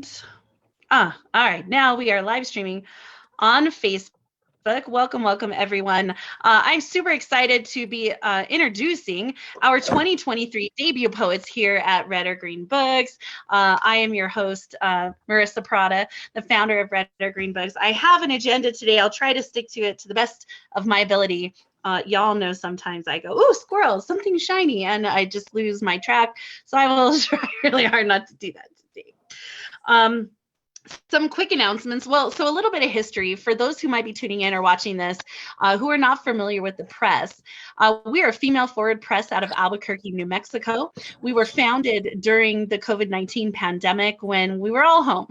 And all right, now we are live streaming on Facebook. Welcome, everyone. I'm super excited to be introducing our 2023 debut poets here at Red or Green Books. I am your host, Marissa Prada, the founder of Red or Green Books. I have an agenda today. I'll try to stick to it to the best of my ability. Y'all know sometimes I go, ooh, squirrel, something shiny, and I just lose my track. So I will try really hard not to do that today. Some quick announcements. Well, so a little bit of history for those who might be tuning in or watching this who are not familiar with the press. We are a female-forward press out of Albuquerque, New Mexico. We were founded during the COVID-19 pandemic when we were all home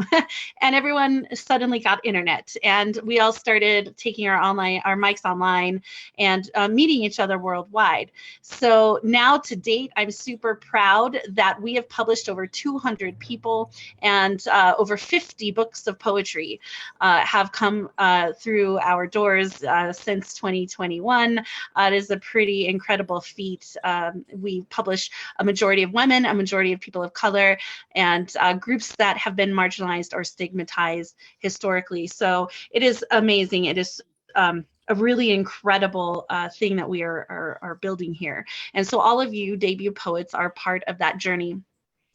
and everyone suddenly got internet, and we all started taking our mics online and meeting each other worldwide. So now to date, I'm super proud that we have published over 200 people, and over 50 books of poetry have come through our doors since 2021. It is a pretty incredible feat. We publish a majority of women, a majority of people of color, and groups that have been marginalized or stigmatized historically. So it is amazing. It is a really incredible thing that we are building here. And so all of you debut poets are part of that journey.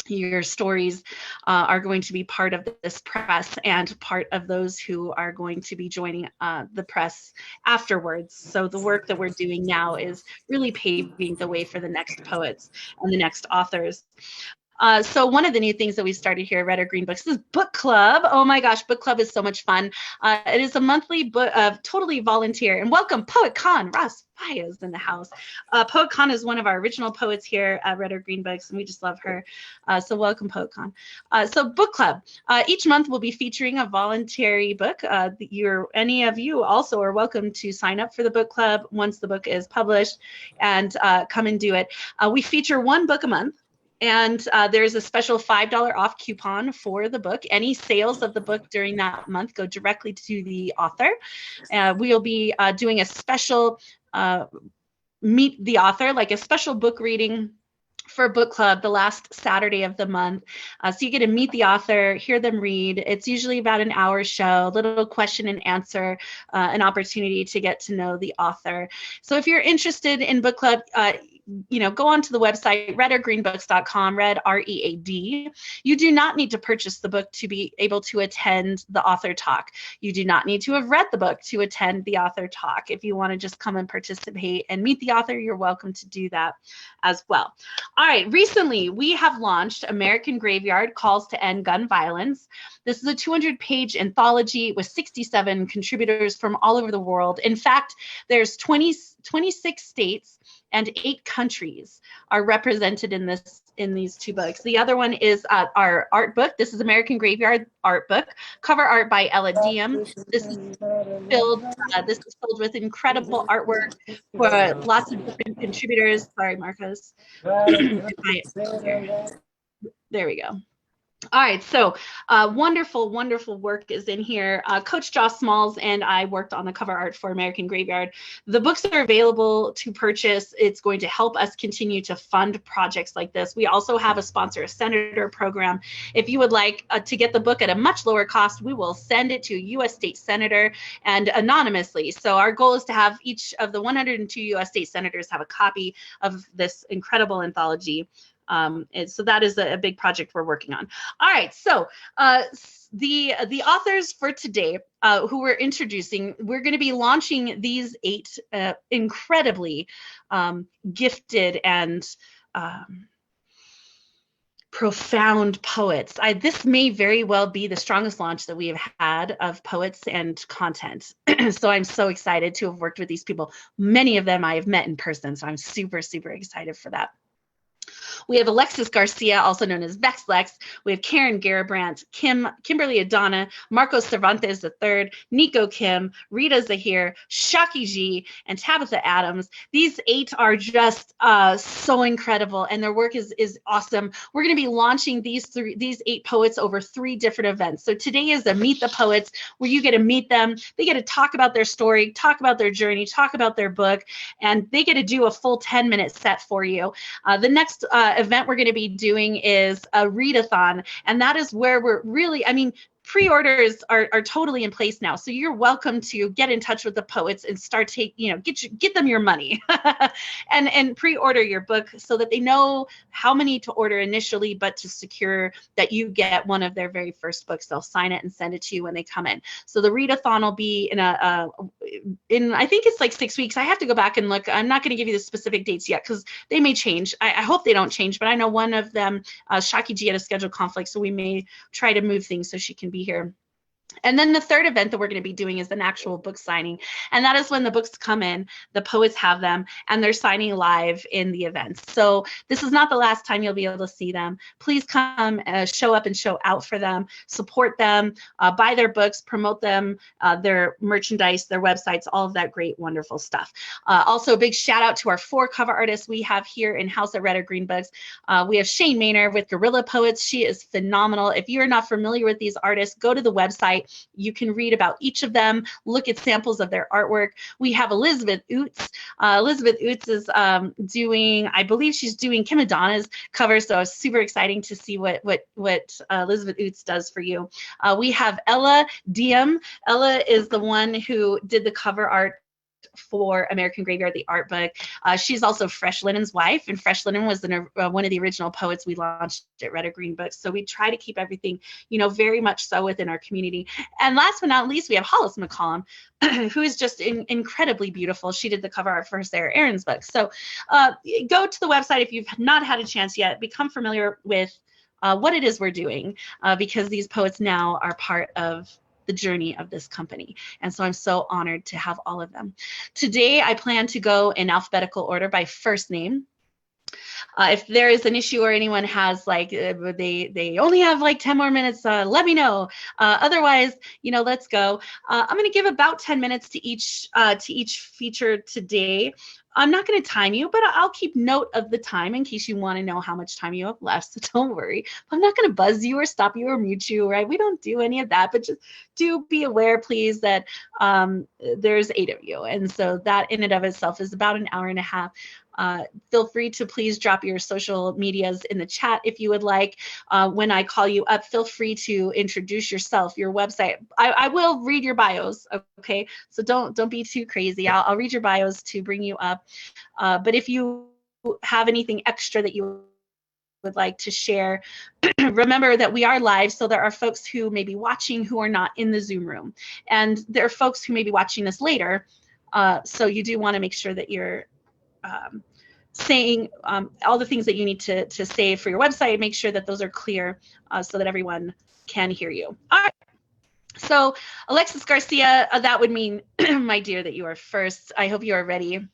Your stories are going to be part of this press and part of those who are going to be joining the press afterwards. So the work that we're doing now is really paving the way for the next poets and the next authors. So one of the new things that we started here at Red or Green Books is book club. Oh my gosh, book club is so much fun. It is a monthly book of totally volunteer. And welcome, Poet Con. Ross Faya's in the house. Poet Con is one of our original poets here at Red or Green Books, and we just love her. So welcome, Poet Con. So book club. Each month we'll be featuring a voluntary book. Any of you also are welcome to sign up for the book club once the book is published and come and do it. We feature one book a month. And there's a special $5 off coupon for the book. Any sales of the book during that month go directly to the author. We'll be doing a special meet the author, like a special book reading for book club the last Saturday of the month. So you get to meet the author, hear them read. It's usually about an hour show, a little question and answer, an opportunity to get to know the author. So if you're interested in book club, go onto the website, redorgreenbooks.com, Red, R-E-A-D. You do not need to purchase the book to be able to attend the author talk. You do not need to have read the book to attend the author talk. If you want to just come and participate and meet the author, you're welcome to do that as well. All right, recently we have launched American Graveyard, Calls to End Gun Violence. This is a 200-page anthology with 67 contributors from all over the world. In fact, there's 26 states and 8 countries are represented in these two books. The other one is our art book. This is American Graveyard art book, cover art by Ella Diem. This is filled with incredible artwork for lots of different contributors. Sorry, Marcos. There we go. All right, so wonderful work is in here. Coach Joss Smalls and I worked on the cover art for American Graveyard. The books are available to purchase. It's going to help us continue to fund projects like this. We also have a Sponsor a Senator program. If you would like to get the book at a much lower cost, we will send it to a U.S. state senator and anonymously. So our goal is to have each of the 102 U.S. state senators have a copy of this incredible anthology. And so that is a big project we're working on. All right, so the authors for today who we're introducing, we're going to be launching these 8 incredibly gifted and profound poets. This may very well be the strongest launch that we have had of poets and content. So I'm so excited to have worked with these people. Many of them I have met in person, so I'm super excited for that. We have Alexis Garcia, also known as VexLex. We have Karen Garabrandt, Kimberly Adana, Marcos Cervantes III, Nico Kim, Rita Zahir, Shaki G, and Tabitha Adams. These 8 are just so incredible, and their work is awesome. We're going to be launching these 8 poets over 3 different events. So today is a Meet the Poets, where you get to meet them. They get to talk about their story, talk about their journey, talk about their book, and they get to do a full 10-minute set for you. The next event we're going to be doing is a readathon, and that is where we're really, I mean, pre-orders are totally in place now, so you're welcome to get in touch with the poets and start get them your money and pre-order your book so that they know how many to order initially, but to secure that you get one of their very first books. They'll sign it and send it to you when they come in. So the readathon will be in I think it's like 6 weeks. I have to go back and look. I'm not going to give you the specific dates yet because they may change. I hope they don't change, but I know one of them, Shaki G, had a schedule conflict, so we may try to move things so she can be here. And then the third event that we're going to be doing is an actual book signing. And that is when the books come in, the poets have them, and they're signing live in the events. So this is not the last time you'll be able to see them. Please come, show up and show out for them, support them, buy their books, promote them, their merchandise, their websites, all of that great, wonderful stuff. Also, a big shout out to our 4 cover artists we have here in house at Red or Green Books. We have Shane Maynard with Guerrilla Poets. She is phenomenal. If you're not familiar with these artists, go to the website. You can read about each of them, look at samples of their artwork. We have Elizabeth Oots. Elizabeth Oots is doing, I believe she's doing Kim Madonna's cover, so it's super exciting to see what Elizabeth Oots does for you. We have Ella Diem. Ella is the one who did the cover art for American Graveyard, the art book. She's also Fresh Linen's wife, and Fresh Linen was one of the original poets we launched at Red or Green Books. So we try to keep everything, very much so within our community. And last but not least, we have Hollis McCollum, who is just incredibly beautiful. She did the cover art for Sarah Aaron's book. So go to the website if you've not had a chance yet. Become familiar with what it is we're doing, because these poets now are part of the journey of this company. And so I'm so honored to have all of them. Today, I plan to go in alphabetical order by first name. If there is an issue or anyone has they only have 10 more minutes, let me know. Otherwise, let's go. I'm going to give about 10 minutes to each feature today. I'm not going to time you, but I'll keep note of the time in case you want to know how much time you have left. So don't worry. I'm not going to buzz you or stop you or mute you, right? We don't do any of that, but just do be aware, please, that there's 8 of you. And so that in and of itself is about an hour and a half. Feel free to please drop your social medias in the chat if you would like. When I call you up, feel free to introduce yourself, your website. I will read your bios, okay? So don't be too crazy. I'll read your bios to bring you up. But if you have anything extra that you would like to share, remember that we are live, so there are folks who may be watching who are not in the Zoom room. And there are folks who may be watching this later, so you do want to make sure that you're saying all the things that you need to say for your website. Make sure that those are clear so that everyone can hear you. All right. So Alexis Garcia, that would mean, my dear, that you are first. I hope you are ready.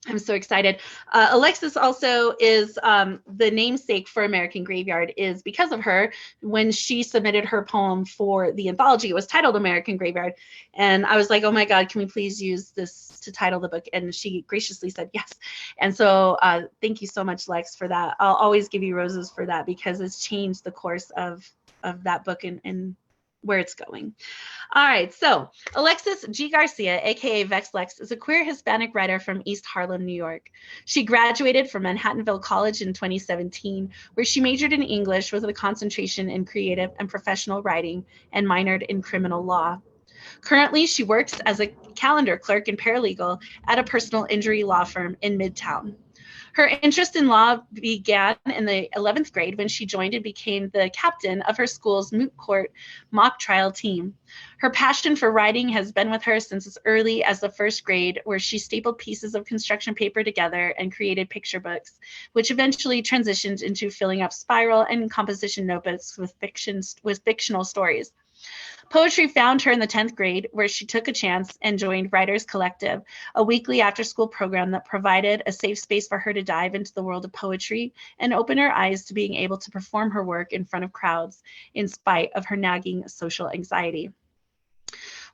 I'm so excited. Alexis also is the namesake for American Graveyard, is because of her. When she submitted her poem for the anthology, it was titled American Graveyard. And I was like, oh my God, can we please use this to title the book? And she graciously said yes. And so thank you so much, Lex, for that. I'll always give you roses for that, because it's changed the course of that book and where it's going. All right, so Alexis G. Garcia, aka Vex Lex, is a queer Hispanic writer from East Harlem, New York. She graduated from Manhattanville College in 2017, where she majored in English with a concentration in creative and professional writing and minored in criminal law. Currently, she works as a calendar clerk and paralegal at a personal injury law firm in Midtown. Her interest in law began in the 11th grade when she joined and became the captain of her school's moot court mock trial team. Her passion for writing has been with her since as early as the 1st grade, where she stapled pieces of construction paper together and created picture books, which eventually transitioned into filling up spiral and composition notebooks with fictional stories. Poetry found her in the 10th grade, where she took a chance and joined Writers Collective, a weekly after-school program that provided a safe space for her to dive into the world of poetry and open her eyes to being able to perform her work in front of crowds, in spite of her nagging social anxiety.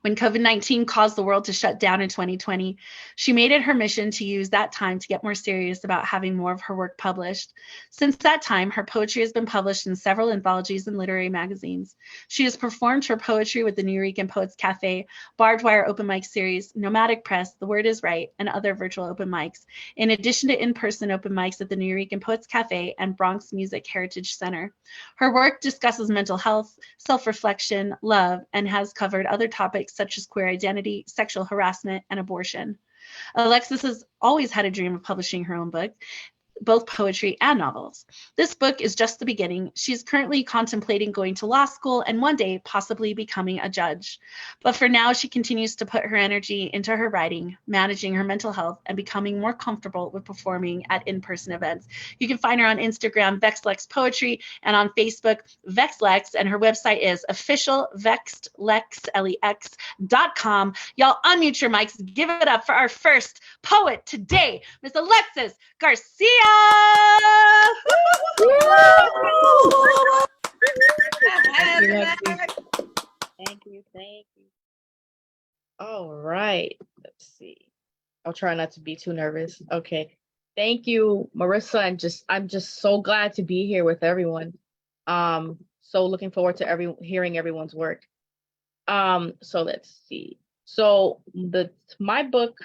When COVID-19 caused the world to shut down in 2020, she made it her mission to use that time to get more serious about having more of her work published. Since that time, her poetry has been published in several anthologies and literary magazines. She has performed her poetry with the Nuyorican Poets Cafe, Barbed Wire Open Mic Series, Nomadic Press, The Word is Right, and other virtual open mics, in addition to in-person open mics at the Nuyorican Poets Cafe and Bronx Music Heritage Center. Her work discusses mental health, self-reflection, love, and has covered other topics such as queer identity, sexual harassment, and abortion. Alexis has always had a dream of publishing her own book, both poetry and novels. This book is just the beginning. She's currently contemplating going to law school and one day possibly becoming a judge. But for now, she continues to put her energy into her writing, managing her mental health, and becoming more comfortable with performing at in-person events. You can find her on Instagram, VexLex Poetry, and on Facebook, VexLex, and her website is officialvexlex.com. Y'all unmute your mics. Give it up for our first poet today, Miss Alexis Garcia. Thank you. All right, let's see. I'll try not to be too nervous. Okay. Thank you, Marissa, and I'm just so glad to be here with everyone. So looking forward to hearing everyone's work. So let's see. So my book,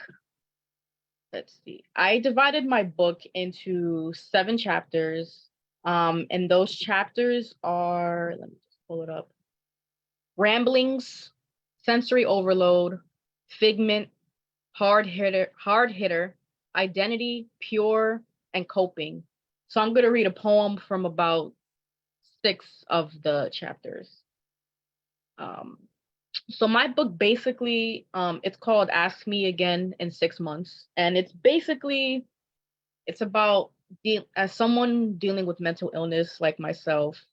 let's see. I divided my book into 7 chapters. And those chapters are, let me just pull it up. Ramblings, Sensory Overload, Figment, Hard Hitter, Identity, Pure, and Coping. So I'm going to read a poem from about 6 of the chapters. So my book basically, it's called Ask Me Again in 6 Months. And it's about, as someone dealing with mental illness like myself,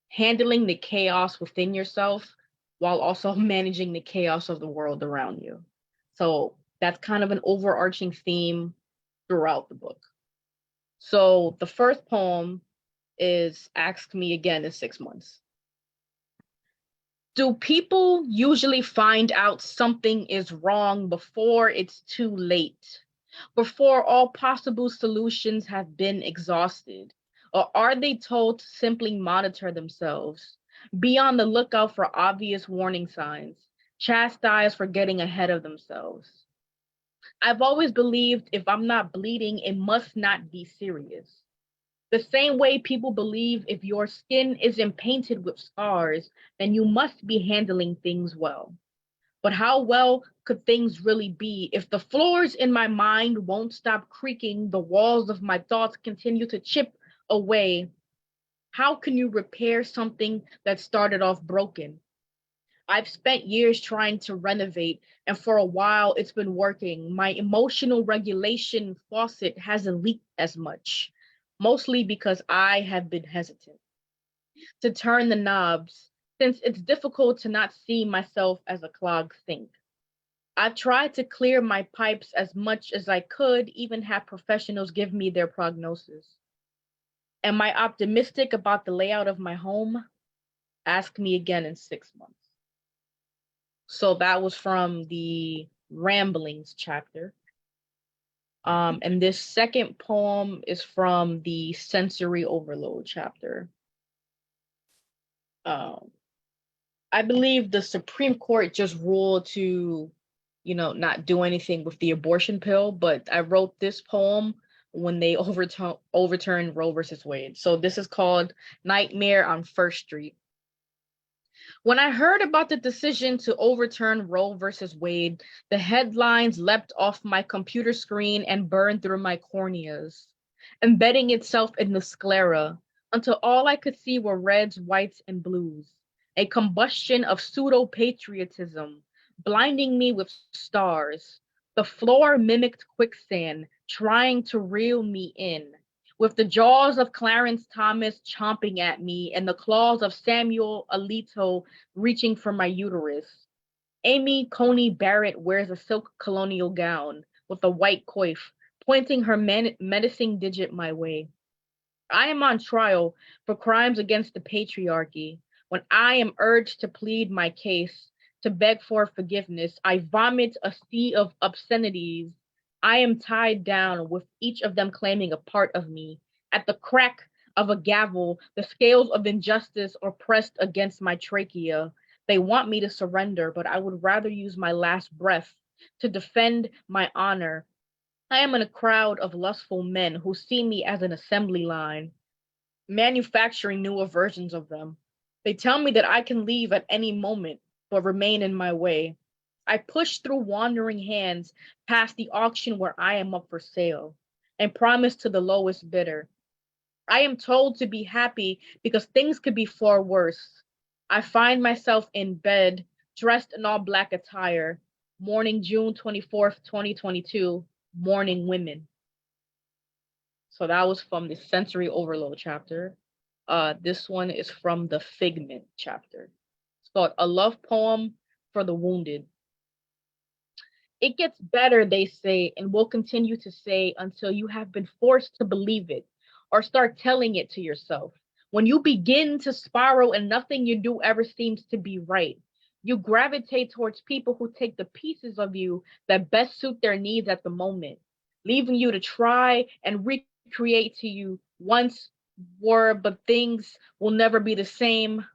handling the chaos within yourself while also managing the chaos of the world around you. So that's kind of an overarching theme throughout the book. So the first poem is Ask Me Again in 6 Months. Do people usually find out something is wrong before it's too late? Before all possible solutions have been exhausted? Or are they told to simply monitor themselves, be on the lookout for obvious warning signs, chastised for getting ahead of themselves? I've always believed if I'm not bleeding, it must not be serious. The same way people believe if your skin isn't painted with scars, then you must be handling things well. But how well could things really be if the floors in my mind won't stop creaking, the walls of my thoughts continue to chip away? How can you repair something that started off broken? I've spent years trying to renovate, and for a while it's been working. My emotional regulation faucet hasn't leaked as much, mostly because I have been hesitant to turn the knobs, since it's difficult to not see myself as a clogged sink. I've tried to clear my pipes as much as I could, even have professionals give me their prognosis. Am I optimistic about the layout of my home? Ask me again in 6 months. So that was from the Ramblings chapter. And this second poem is from the Sensory Overload chapter. I believe the Supreme Court just ruled to, not do anything with the abortion pill, but I wrote this poem when they overturned Roe versus Wade. So this is called Nightmare on First Street. When I heard about the decision to overturn Roe versus Wade, the headlines leapt off my computer screen and burned through my corneas, embedding itself in the sclera until all I could see were reds, whites, and blues, a combustion of pseudo-patriotism, blinding me with stars. The floor mimicked quicksand, trying to reel me in, with the jaws of Clarence Thomas chomping at me and the claws of Samuel Alito reaching for my uterus. Amy Coney Barrett wears a silk colonial gown with a white coif, pointing her menacing digit my way. I am on trial for crimes against the patriarchy when I am urged to plead my case, to beg for forgiveness. I vomit a sea of obscenities. I am tied down with each of them claiming a part of me. At the crack of a gavel, the scales of injustice are pressed against my trachea. They want me to surrender, but I would rather use my last breath to defend my honor. I am in a crowd of lustful men who see me as an assembly line, manufacturing newer versions of them. They tell me that I can leave at any moment, but remain in my way. I push through wandering hands past the auction where I am up for sale and promise to the lowest bidder. I am told to be happy because things could be far worse. I find myself in bed, dressed in all black attire, morning June 24th, 2022, mourning women. So that was from the sensory overload chapter. This one is from the figment chapter. It's called A Love Poem for the Wounded. It gets better, they say, and will continue to say until you have been forced to believe it or start telling it to yourself. When you begin to spiral and nothing you do ever seems to be right, you gravitate towards people who take the pieces of you that best suit their needs at the moment, leaving you to try and recreate to you once were, but things will never be the same.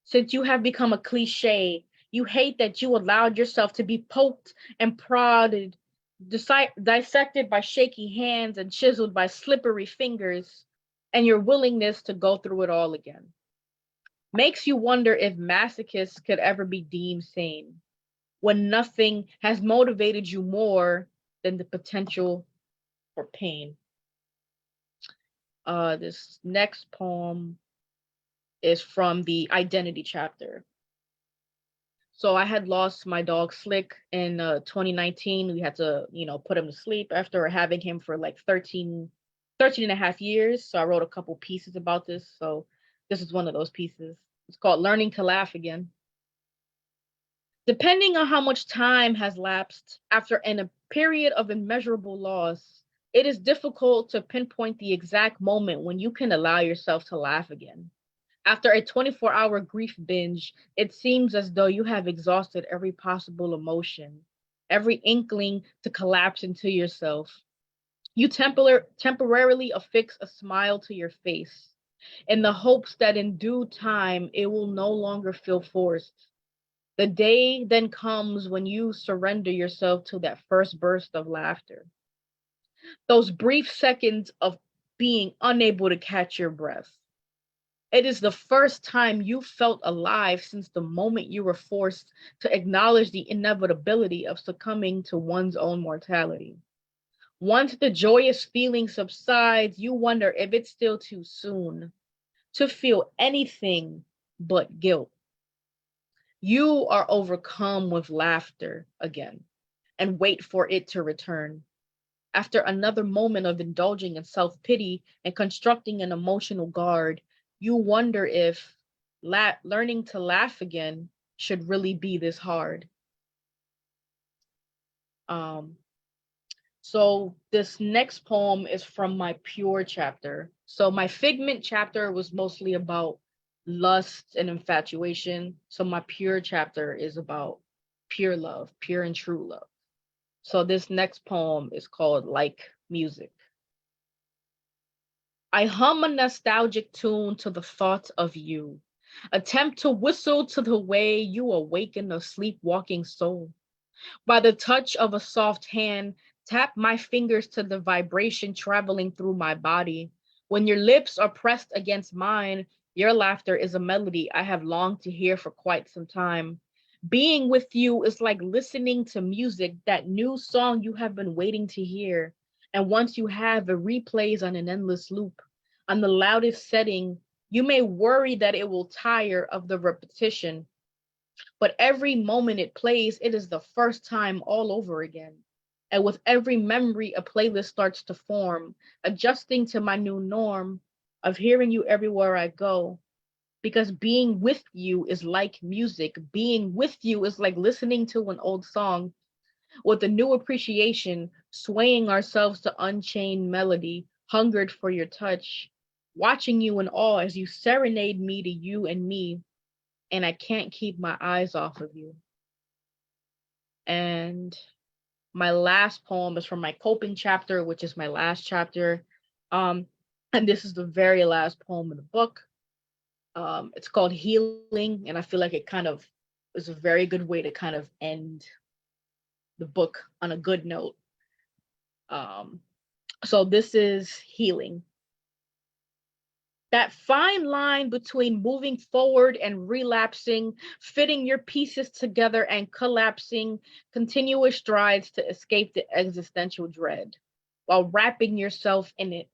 Since you have become a cliche, you hate that you allowed yourself to be poked and prodded, dissected by shaky hands and chiseled by slippery fingers, and your willingness to go through it all again. Makes you wonder if masochists could ever be deemed sane when nothing has motivated you more than the potential for pain. This next poem is from the identity chapter. So I had lost my dog Slick in 2019. We had to, put him to sleep after having him for like 13 and a half years. So I wrote a couple pieces about this. So this is one of those pieces. It's called Learning to Laugh Again. Depending on how much time has lapsed after a period of immeasurable loss, it is difficult to pinpoint the exact moment when you can allow yourself to laugh again. After a 24-hour grief binge, it seems as though you have exhausted every possible emotion, every inkling to collapse into yourself. You temporarily affix a smile to your face in the hopes that in due time it will no longer feel forced. The day then comes when you surrender yourself to that first burst of laughter. Those brief seconds of being unable to catch your breath. It is the first time you felt alive since the moment you were forced to acknowledge the inevitability of succumbing to one's own mortality. Once the joyous feeling subsides, you wonder if it's still too soon to feel anything but guilt. You are overcome with laughter again and wait for it to return. After another moment of indulging in self-pity and constructing an emotional guard, you wonder if learning to laugh again should really be this hard. So this next poem is from my Pure chapter. So my Figment chapter was mostly about lust and infatuation. So my Pure chapter is about pure love, pure and true love. So this next poem is called Like Music. I hum a nostalgic tune to the thought of you, attempt to whistle to the way you awaken a sleepwalking soul. By the touch of a soft hand, tap my fingers to the vibration traveling through my body. When your lips are pressed against mine, your laughter is a melody I have longed to hear for quite some time. Being with you is like listening to music, that new song you have been waiting to hear. And once you have, it replays on an endless loop. On the loudest setting, you may worry that it will tire of the repetition, but every moment it plays, it is the first time all over again. And with every memory, a playlist starts to form, adjusting to my new norm of hearing you everywhere I go. Because being with you is like music. Being with you is like listening to an old song with a new appreciation, swaying ourselves to unchained melody, hungered for your touch, watching you in awe as you serenade me to you and me, and I can't keep my eyes off of you. And my last poem is from my coping chapter, which is my last chapter. And this is the very last poem in the book. It's called Healing, and I feel like it kind of is a very good way to kind of end the book on a good note. So this is Healing. That fine line between moving forward and relapsing, fitting your pieces together and collapsing, continuous strides to escape the existential dread while wrapping yourself in it.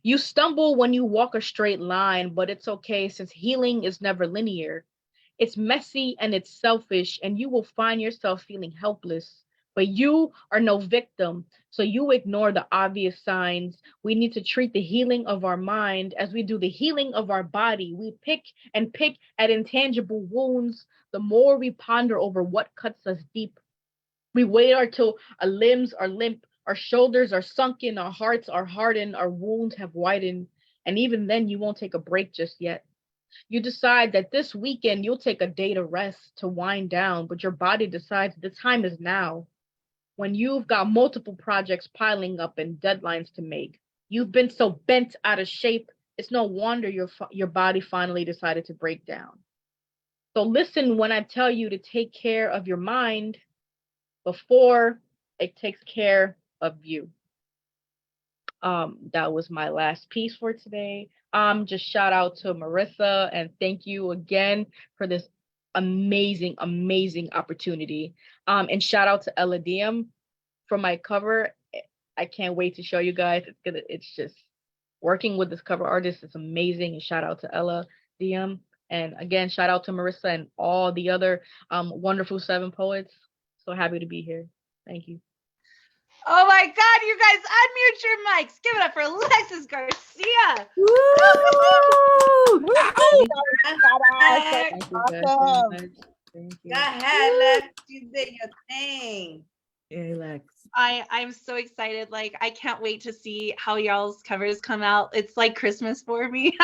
You stumble when you walk a straight line, but it's okay since healing is never linear. It's messy and it's selfish, and you will find yourself feeling helpless. But you are no victim, so you ignore the obvious signs. We need to treat the healing of our mind as we do the healing of our body. We pick and pick at intangible wounds. The more we ponder over what cuts us deep, we wait until our limbs are limp, our shoulders are sunken, our hearts are hardened, our wounds have widened. And even then, you won't take a break just yet. You decide that this weekend you'll take a day to rest, to wind down, but your body decides the time is now. When you've got multiple projects piling up and deadlines to make, you've been so bent out of shape, it's no wonder your body finally decided to break down. So listen when I tell you to take care of your mind before it takes care of you. That was my last piece for today. Just shout out to Marissa and thank you again for this amazing, amazing opportunity. And shout out to Ella Diem for my cover. I can't wait to show you guys. It's just working with this cover artist is amazing. And shout out to Ella Diem. And again, shout out to Marissa and all the other wonderful 7 poets. So happy to be here. Thank you. Oh my God, you guys unmute your mics. Give it up for Alexis Garcia. Woo! Awesome. Thank you. Go ahead, Lex. You did your thing. Yeah, Lex. I'm so excited. Like, I can't wait to see how y'all's covers come out. It's like Christmas for me.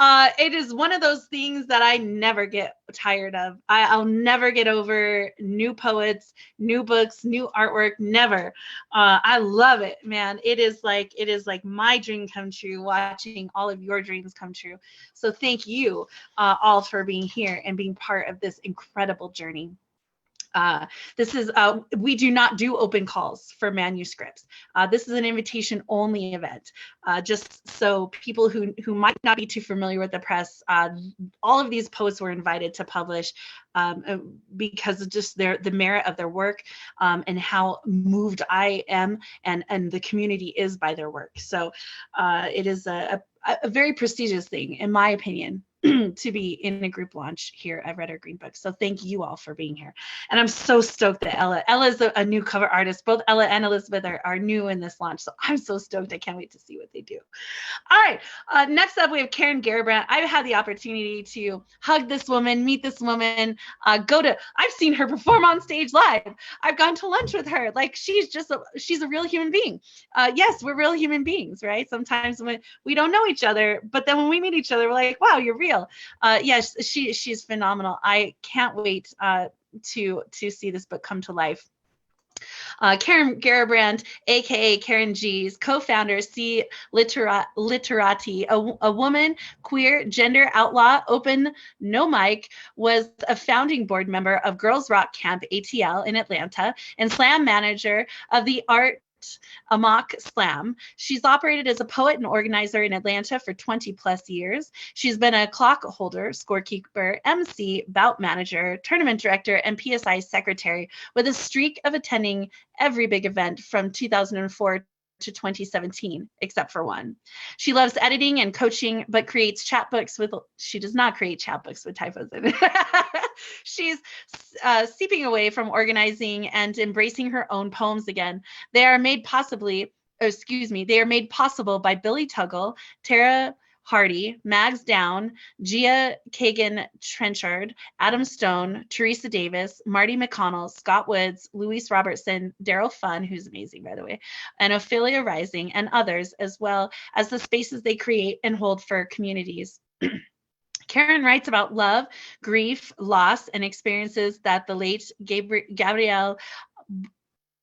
It is one of those things that I never get tired of. I'll never get over new poets, new books, new artwork. Never. I love it, man. It is like my dream come true, watching all of your dreams come true. So thank you all for being here and being part of this incredible journey. This is, we do not do open calls for manuscripts. This is an invitation only event. Just so people who might not be too familiar with the press, all of these poets were invited to publish because of just the merit of their work and how moved I am and the community is by their work. So it is a very prestigious thing, in my opinion, to be in a group launch here at Red or Green Book. So thank you all for being here. And I'm so stoked that Ella is a new cover artist. Both Ella and Elizabeth are new in this launch. So I'm so stoked. I can't wait to see what they do. All right. Next up, we have Karen Garibrandt. I've had the opportunity to hug this woman, meet this woman, I've seen her perform on stage live. I've gone to lunch with her. Like, she's a real human being. Yes, we're real human beings, right? Sometimes when we don't know each other, but then when we meet each other, we're like, wow, you're real. Yes, she's phenomenal. I can't wait to see this book come to life. Karen Garibrandt, aka Karen G's, co-founder, C Literati, a woman, queer, gender outlaw, open, no mic, was a founding board member of Girls Rock Camp ATL in Atlanta and slam manager of the Art Amok Slam. She's operated as a poet and organizer in Atlanta for 20 plus years. She's been a clock holder, scorekeeper, MC, bout manager, tournament director, and PSI secretary with a streak of attending every big event from 2004 to 2017, except for one. She loves editing and coaching, but she does not create chat books with typos in it. She's seeping away from organizing and embracing her own poems again. They are made possible by Billy Tuggle, Tara Hardy, Mags Down, Gia Kagan Trenchard, Adam Stone, Teresa Davis, Marty McConnell, Scott Woods, Luis Robertson, Daryl Funn, who's amazing, by the way, and Ophelia Rising, and others, as well as the spaces they create and hold for communities. Karen writes about love, grief, loss, and experiences that the late Gabrielle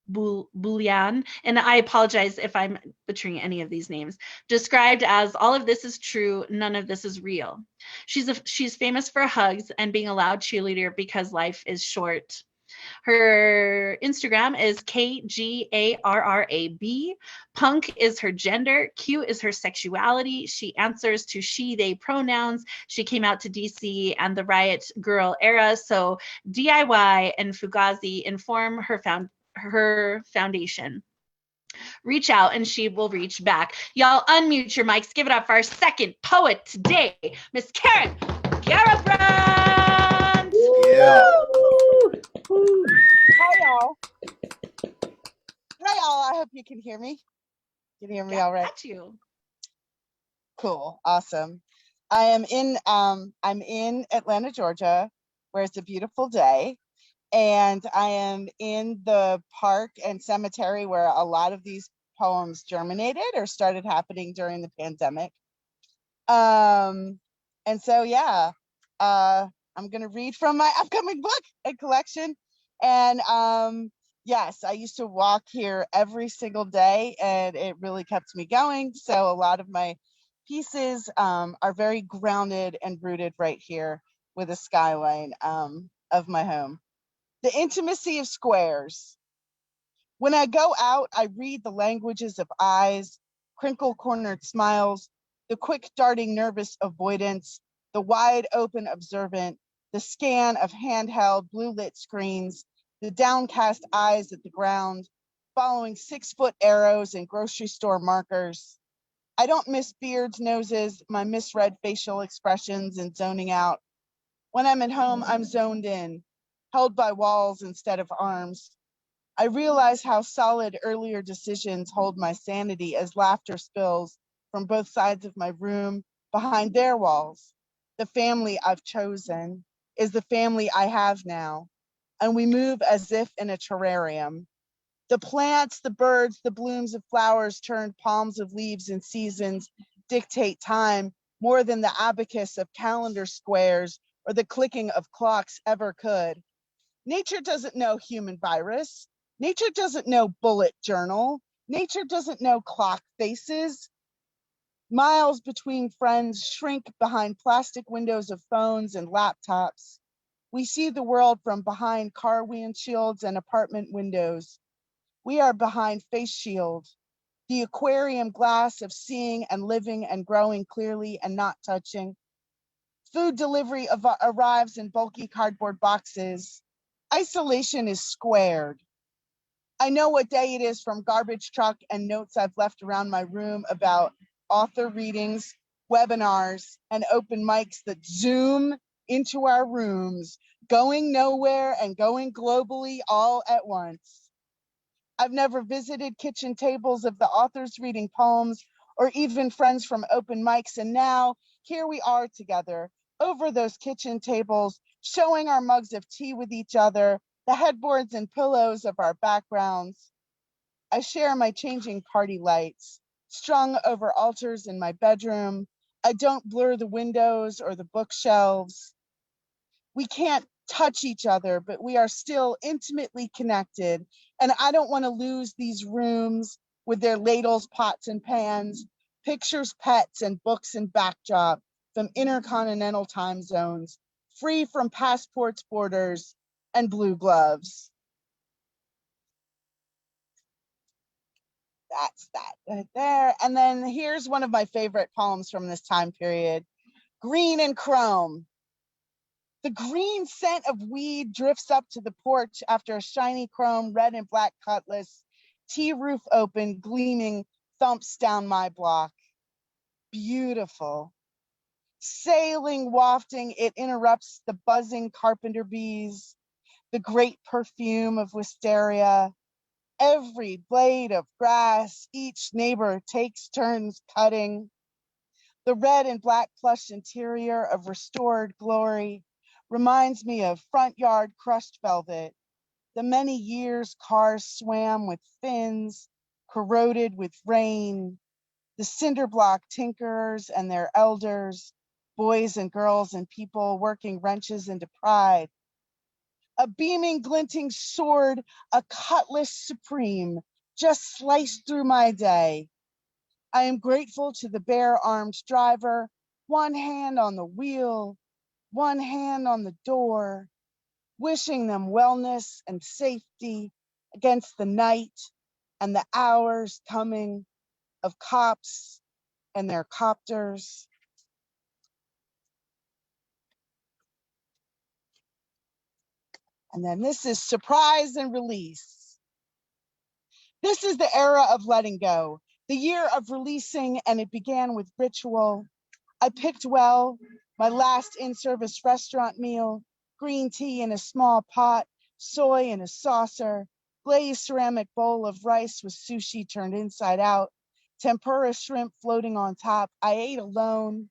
Boulian, and I apologize if I'm butchering any of these names, described as all of this is true, none of this is real. She's famous for hugs and being a loud cheerleader because life is short. Her Instagram is KGARRAB. Punk is her gender. Q is her sexuality. She answers to she, they pronouns. She came out to DC and the Riot Girl era. So DIY and Fugazi inform her foundation. Reach out and she will reach back. Y'all unmute your mics. Give it up for our second poet today, Miss Karen Garabrand. Yeah. Hi, y'all. Hi, y'all. I hope you can hear me. Can you hear me all right? Got you. Cool. Awesome. I'm in Atlanta, Georgia, where it's a beautiful day. And I am in the park and cemetery where a lot of these poems germinated or started happening during the pandemic. And so, yeah, I'm going to read from my upcoming book and collection. And yes, I used to walk here every single day and it really kept me going. So a lot of my pieces are very grounded and rooted right here with a skyline of my home. The intimacy of squares. When I go out, I read the languages of eyes, crinkle-cornered smiles, the quick darting nervous avoidance, the wide open observant, the scan of handheld blue-lit screens, the downcast eyes at the ground, following 6-foot arrows and grocery store markers. I don't miss beards, noses, my misread facial expressions and zoning out. When I'm at home, I'm zoned in, held by walls instead of arms. I realize how solid earlier decisions hold my sanity as laughter spills from both sides of my room behind their walls. The family I've chosen is the family I have now, and we move as if in a terrarium. The plants, the birds, the blooms of flowers turned palms of leaves and seasons dictate time more than the abacus of calendar squares or the clicking of clocks ever could. Nature doesn't know human virus. Nature doesn't know bullet journal. Nature doesn't know clock faces. Miles between friends shrink behind plastic windows of phones and laptops. We see the world from behind car windshields and apartment windows. We are behind face shield, the aquarium glass of seeing and living and growing clearly and not touching. Food delivery arrives in bulky cardboard boxes. Isolation is squared. I know what day it is from garbage truck and notes I've left around my room about author readings, webinars, and open mics that zoom into our rooms, going nowhere and going globally all at once. I've never visited kitchen tables of the authors reading poems or even friends from open mics. And now here we are together over those kitchen tables, showing our mugs of tea with each other, the headboards and pillows of our backgrounds. I share my changing party lights, strung over altars in my bedroom. I don't blur the windows or the bookshelves. We can't touch each other, but we are still intimately connected. And I don't want to lose these rooms with their ladles, pots, and pans, pictures, pets, and books and backdrop from intercontinental time zones, free from passports, borders, and blue gloves. That's that right there. And then here's one of my favorite poems from this time period, Green and Chrome. The green scent of weed drifts up to the porch after a shiny chrome red and black cutlass, tea roof open, gleaming, thumps down my block. Beautiful. Sailing, wafting, it interrupts the buzzing carpenter bees, the great perfume of wisteria. Every blade of grass, each neighbor takes turns cutting. The red and black plush interior of restored glory reminds me of front yard crushed velvet, the many years cars swam with fins, corroded with rain, the cinder block tinkerers and their elders, boys and girls and people working wrenches into pride. A beaming, glinting sword, a cutlass supreme, just sliced through my day. I am grateful to the bare-armed driver, one hand on the wheel, one hand on the door, wishing them wellness and safety against the night and the hours coming of cops and their copters. And then this is surprise and release. This is the era of letting go, the year of releasing, and it began with ritual. I picked well, my last in-service restaurant meal, green tea in a small pot, soy in a saucer, glazed ceramic bowl of rice with sushi turned inside out, tempura shrimp floating on top. I ate alone.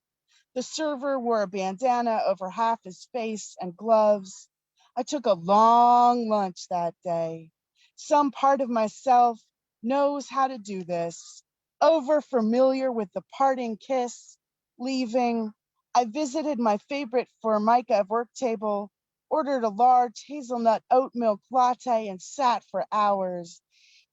The server wore a bandana over half his face and gloves. I took a long lunch that day. Some part of myself knows how to do this. Over familiar with the parting kiss, leaving, I visited my favorite Formica work table, ordered a large hazelnut oat milk latte, and sat for hours,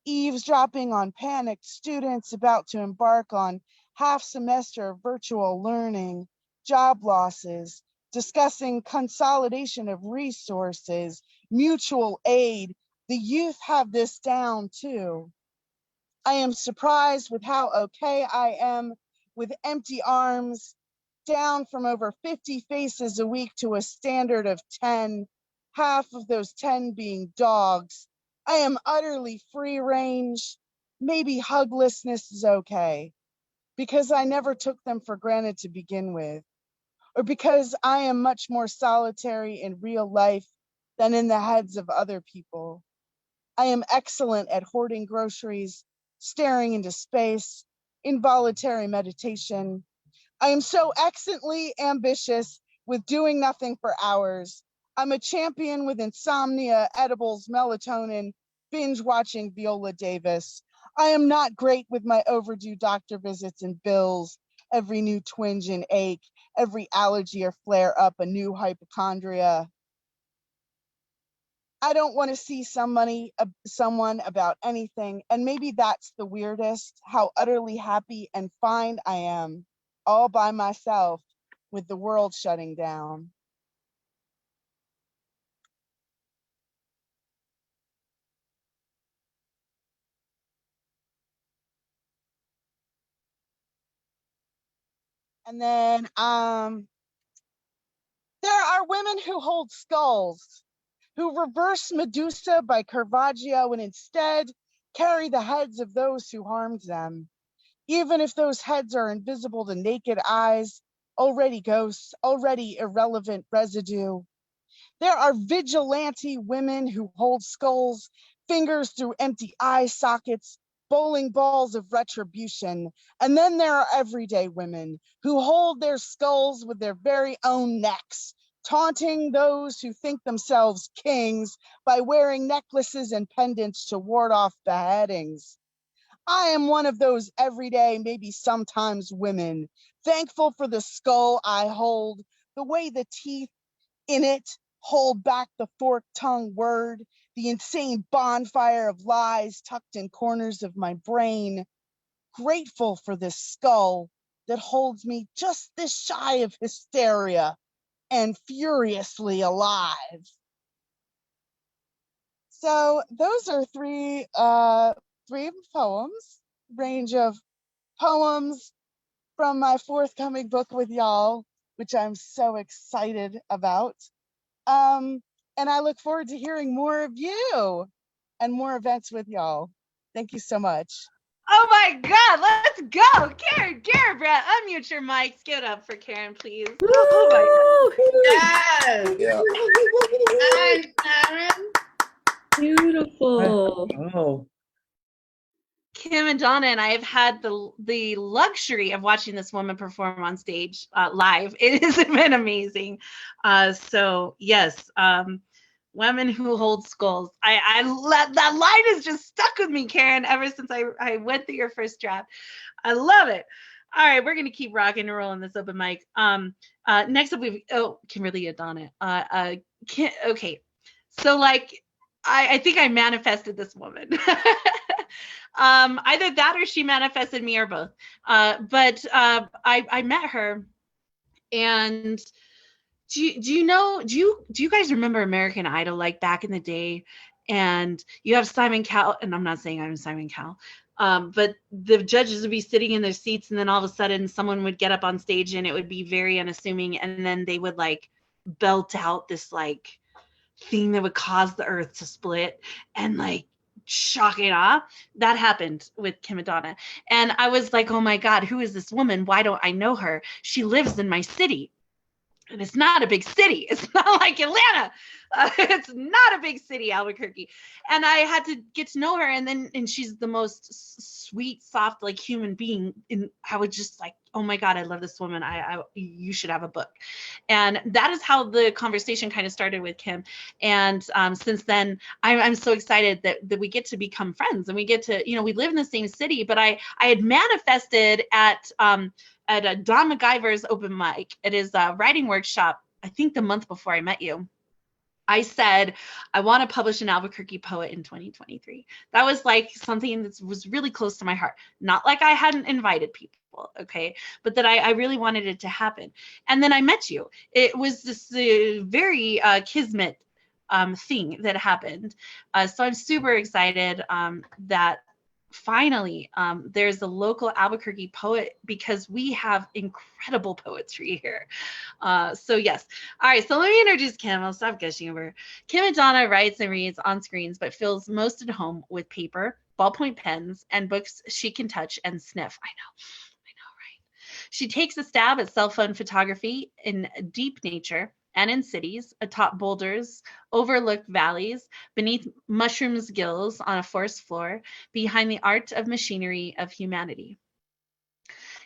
eavesdropping on panicked students about to embark on half semester of virtual learning, job losses, discussing consolidation of resources, mutual aid. The youth have this down too. I am surprised with how okay I am with empty arms, down from over 50 faces a week to a standard of 10, half of those 10 being dogs. I am utterly free range. Maybe huglessness is okay because I never took them for granted to begin with, or because I am much more solitary in real life than in the heads of other people. I am excellent at hoarding groceries, staring into space, involuntary meditation. I am so excellently ambitious with doing nothing for hours. I'm a champion with insomnia, edibles, melatonin, binge watching Viola Davis. I am not great with my overdue doctor visits and bills, every new twinge and ache, every allergy or flare up, a new hypochondria. I don't want to see someone about anything. And maybe that's the weirdest, how utterly happy and fine I am all by myself with the world shutting down. And then there are women who hold skulls, who reverse Medusa by Caravaggio and instead carry the heads of those who harmed them. Even if those heads are invisible to naked eyes, already ghosts, already irrelevant residue. There are vigilante women who hold skulls, fingers through empty eye sockets, bowling balls of retribution. And then there are everyday women who hold their skulls with their very own necks, taunting those who think themselves kings by wearing necklaces and pendants to ward off beheadings. I am one of those everyday, maybe sometimes women, thankful for the skull I hold, the way the teeth in it hold back the forked tongue word, the insane bonfire of lies tucked in corners of my brain, grateful for this skull that holds me just this shy of hysteria and furiously alive. So those are three poems, range of poems from my forthcoming book with y'all, which I'm so excited about. And I look forward to hearing more of you and more events with y'all. Thank you so much. Oh my God, let's go. Karen, Brett, unmute your mics. Give it up for Karen, please. Oh my Yes. Yeah. Hi, Karen. Beautiful. Oh, Kim and Donna and I have had the luxury of watching this woman perform on stage live. It has been amazing. So yes, women who hold skulls. That line is just stuck with me, Karen, ever since I went through your first draft. I love it. All right, we're gonna keep rocking and rolling this open mic. Next up, we've Kimberly Adana. Okay, so like I think I manifested this woman. Either that or she manifested me or both. But I met her, and do you guys remember American Idol, like back in the day? And you have Simon Cowell, and I'm not saying I'm Simon Cowell, but the judges would be sitting in their seats, and then all of a sudden someone would get up on stage, and it would be very unassuming, and then they would like belt out this like thing that would cause the earth to split, and like shocking awe. That happened with Kim Adana, and I was like, oh my God, who is this woman? Why don't I know her? She lives in my city. And it's not a big city. It's not like Atlanta. It's not a big city, Albuquerque. And I had to get to know her. And she's the most sweet, soft, like human being. And I was just like, oh my God, I love this woman. You should have a book. And that is how the conversation kind of started with Kim. And since then, I'm so excited that we get to become friends, and we get to, we live in the same city. But I had manifested at a Don MacGyver's open mic. It is a writing workshop, I think the month before I met you. I said, I want to publish an Albuquerque poet in 2023. That was like something that was really close to my heart. Not like I hadn't invited people, okay, but that I really wanted it to happen. And then I met you. It was this very kismet thing that happened. So I'm super excited that finally there's a local Albuquerque poet, because we have incredible poetry here. So yes. All right, so let me introduce Kim. I'll stop gushing over her. Kim Adana writes and reads on screens, but feels most at home with paper, ballpoint pens, and books she can touch and sniff. I know, right? She takes a stab at cell phone photography in deep nature and in cities, atop boulders, overlooked valleys, beneath mushrooms' gills on a forest floor, behind the art of machinery of humanity.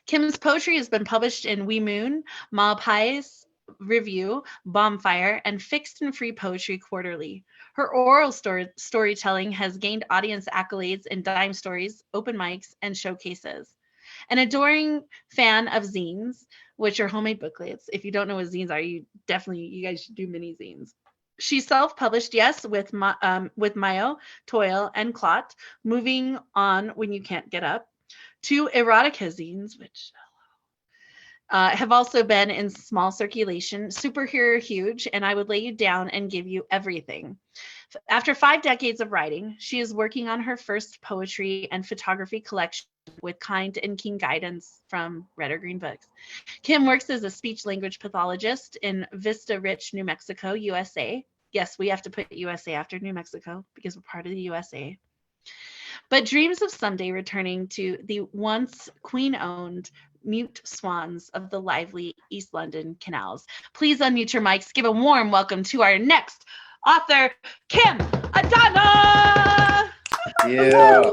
Kim's poetry has been published in We Moon, Malpais Review, Bombfire, and Fixed and Free Poetry Quarterly. Her oral storytelling has gained audience accolades in dime stories, open mics, and showcases. An adoring fan of zines, which are homemade booklets. If you don't know what zines are, you guys should do mini zines. She self-published, yes, with Mayo, Toil, and Clot, Moving On When You Can't Get Up. 2 erotica zines, which have also been in small circulation. Superhero Huge, and I Would Lay You Down and Give You Everything. After 5 decades of writing, she is working on her first poetry and photography collection with kind and keen guidance from Red or Green Books. Kim works as a speech language pathologist in Vista Rich, New Mexico, USA. Yes, we have to put USA after New Mexico because we're part of the USA. But dreams of someday returning to the once queen-owned mute swans of the lively East London canals. Please unmute your mics. Give a warm welcome to our next author, Kim Adana. Yeah.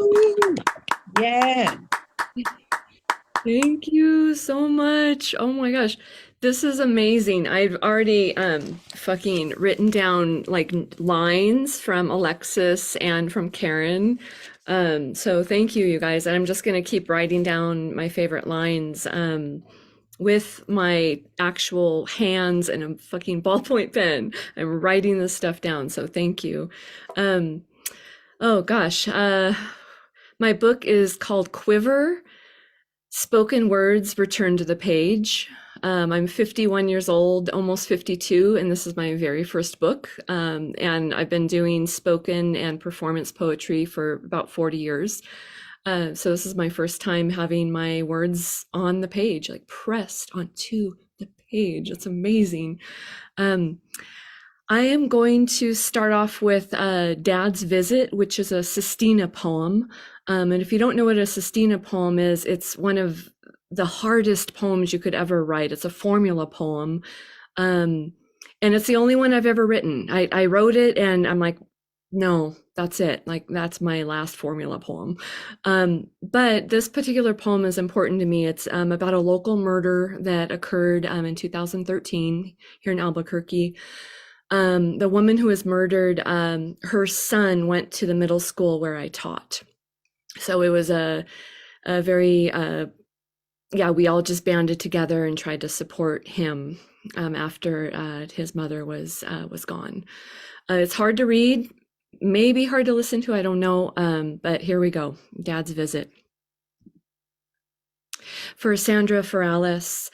Yeah. Thank you so much. Oh my gosh. This is amazing. I've already fucking written down like lines from Alexis and from Karen. So thank you, you guys. And I'm just gonna keep writing down my favorite lines with my actual hands and a fucking ballpoint pen. I'm writing this stuff down. So thank you. Oh gosh. My book is called Quiver. Spoken Words Return to the Page. I'm 51 years old, almost 52, and this is my very first book. And I've been doing spoken and performance poetry for about 40 years. So this is my first time having my words on the page, like pressed onto the page. It's amazing. I am going to start off with Dad's Visit, which is a Sestina poem. And if you don't know what a Sestina poem is, it's one of the hardest poems you could ever write. It's a formula poem. And it's the only one I've ever written. I wrote it and I'm like, no, that's it. Like, that's my last formula poem. But this particular poem is important to me. It's about a local murder that occurred in 2013 here in Albuquerque. The woman who was murdered, her son went to the middle school where I taught. So it was a very, we all just banded together and tried to support him after his mother was gone. It's hard to read, maybe hard to listen to, I don't know, but here we go. Dad's visit. For Sandra Ferrales,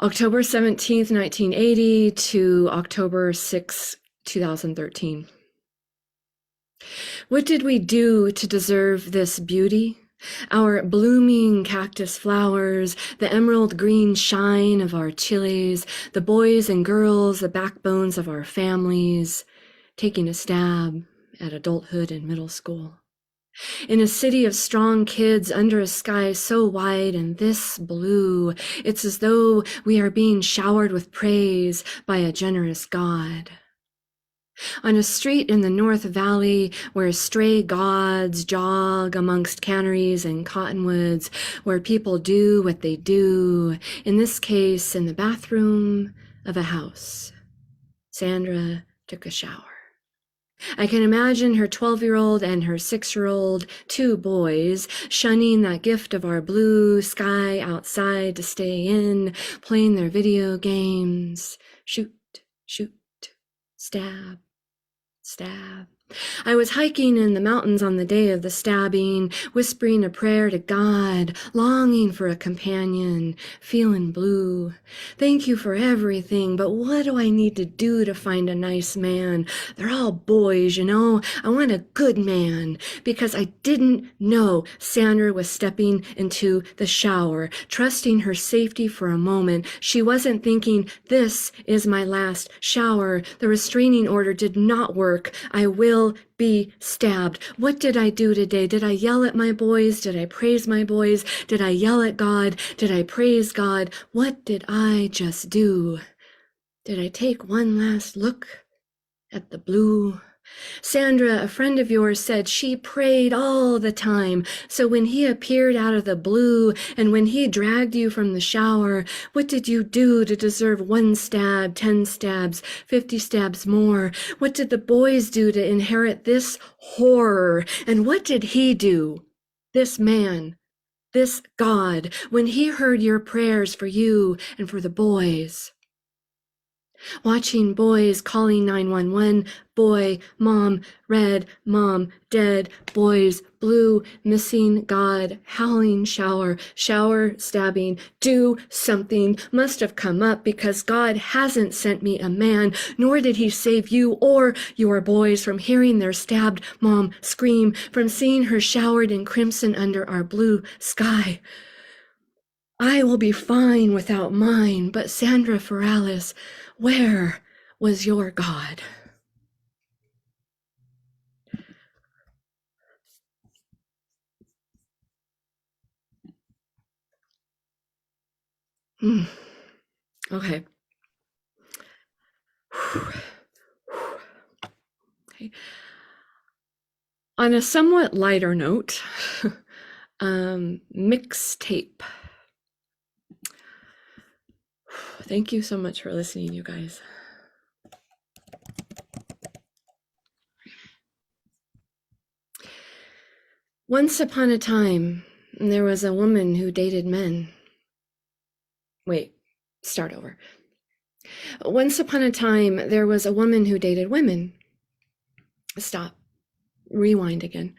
October 17th, 1980 to October 6th, 2013. What did we do to deserve this beauty? Our blooming cactus flowers, the emerald green shine of our chiles, the boys and girls, the backbones of our families, taking a stab at adulthood and middle school. In a city of strong kids under a sky so wide and this blue, it's as though we are being showered with praise by a generous God. On a street in the North Valley where stray gods jog amongst canneries and cottonwoods, where people do what they do, in this case in the bathroom of a house, Sandra took a shower. I can imagine her 12-year-old and her 6-year-old, two boys, shunning that gift of our blue sky outside to stay in, playing their video games. Shoot, shoot, stab, stab. I was hiking in the mountains on the day of the stabbing, whispering a prayer to God, longing for a companion, feeling blue. Thank you for everything, but what do I need to do to find a nice man? They're all boys, you know. I want a good man, because I didn't know Sandra was stepping into the shower, trusting her safety for a moment. She wasn't thinking, this is my last shower. The restraining order did not work. I will be stabbed. What did I do today? Did I yell at my boys? Did I praise my boys? Did I yell at God? Did I praise God? What did I just do? Did I take one last look at the blue? Sandra, a friend of yours, said she prayed all the time. So when he appeared out of the blue and when he dragged you from the shower, what did you do to deserve 1 stab, 10 stabs, 50 stabs more? What did the boys do to inherit this horror? And what did he do, this man, this God, when he heard your prayers for you and for the boys? Watching boys calling 911, boy, mom, red, mom, dead, boys, blue, missing, God, howling, shower, stabbing, do something must have come up because God hasn't sent me a man, nor did he save you or your boys from hearing their stabbed mom scream, from seeing her showered in crimson under our blue sky. I will be fine without mine, but Sandra Ferrales, where was your God? Okay. Okay. On a somewhat lighter note, mixtape. Thank you so much for listening, you guys. Once upon a time, there was a woman who dated men. Wait, start over. Once upon a time, there was a woman who dated women. Stop. Rewind again.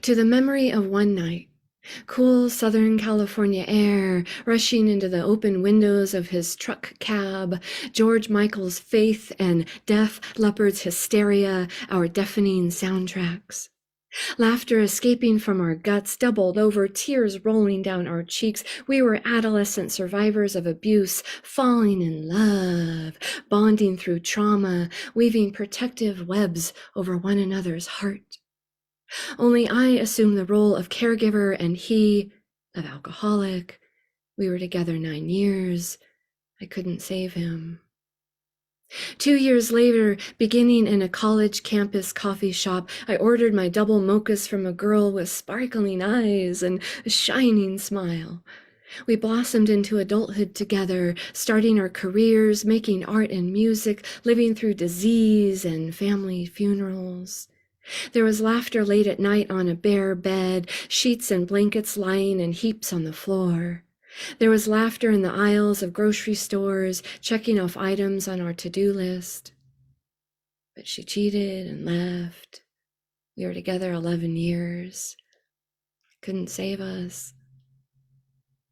To the memory of one night, cool Southern California air rushing into the open windows of his truck cab, George Michael's Faith and Def Leppard's Hysteria, our deafening soundtracks. Laughter escaping from our guts, doubled over, tears rolling down our cheeks. We were adolescent survivors of abuse, falling in love, bonding through trauma, weaving protective webs over one another's heart. Only I assumed the role of caregiver and he of alcoholic. We were together 9 years. I couldn't save him. 2 years later, beginning in a college campus coffee shop, I ordered my double mochas from a girl with sparkling eyes and a shining smile. We blossomed into adulthood together, starting our careers, making art and music, living through disease and family funerals. There was laughter late at night on a bare bed, sheets and blankets lying in heaps on the floor. There was laughter in the aisles of grocery stores, checking off items on our to-do list. But she cheated and left. We were together 11 years. Couldn't save us.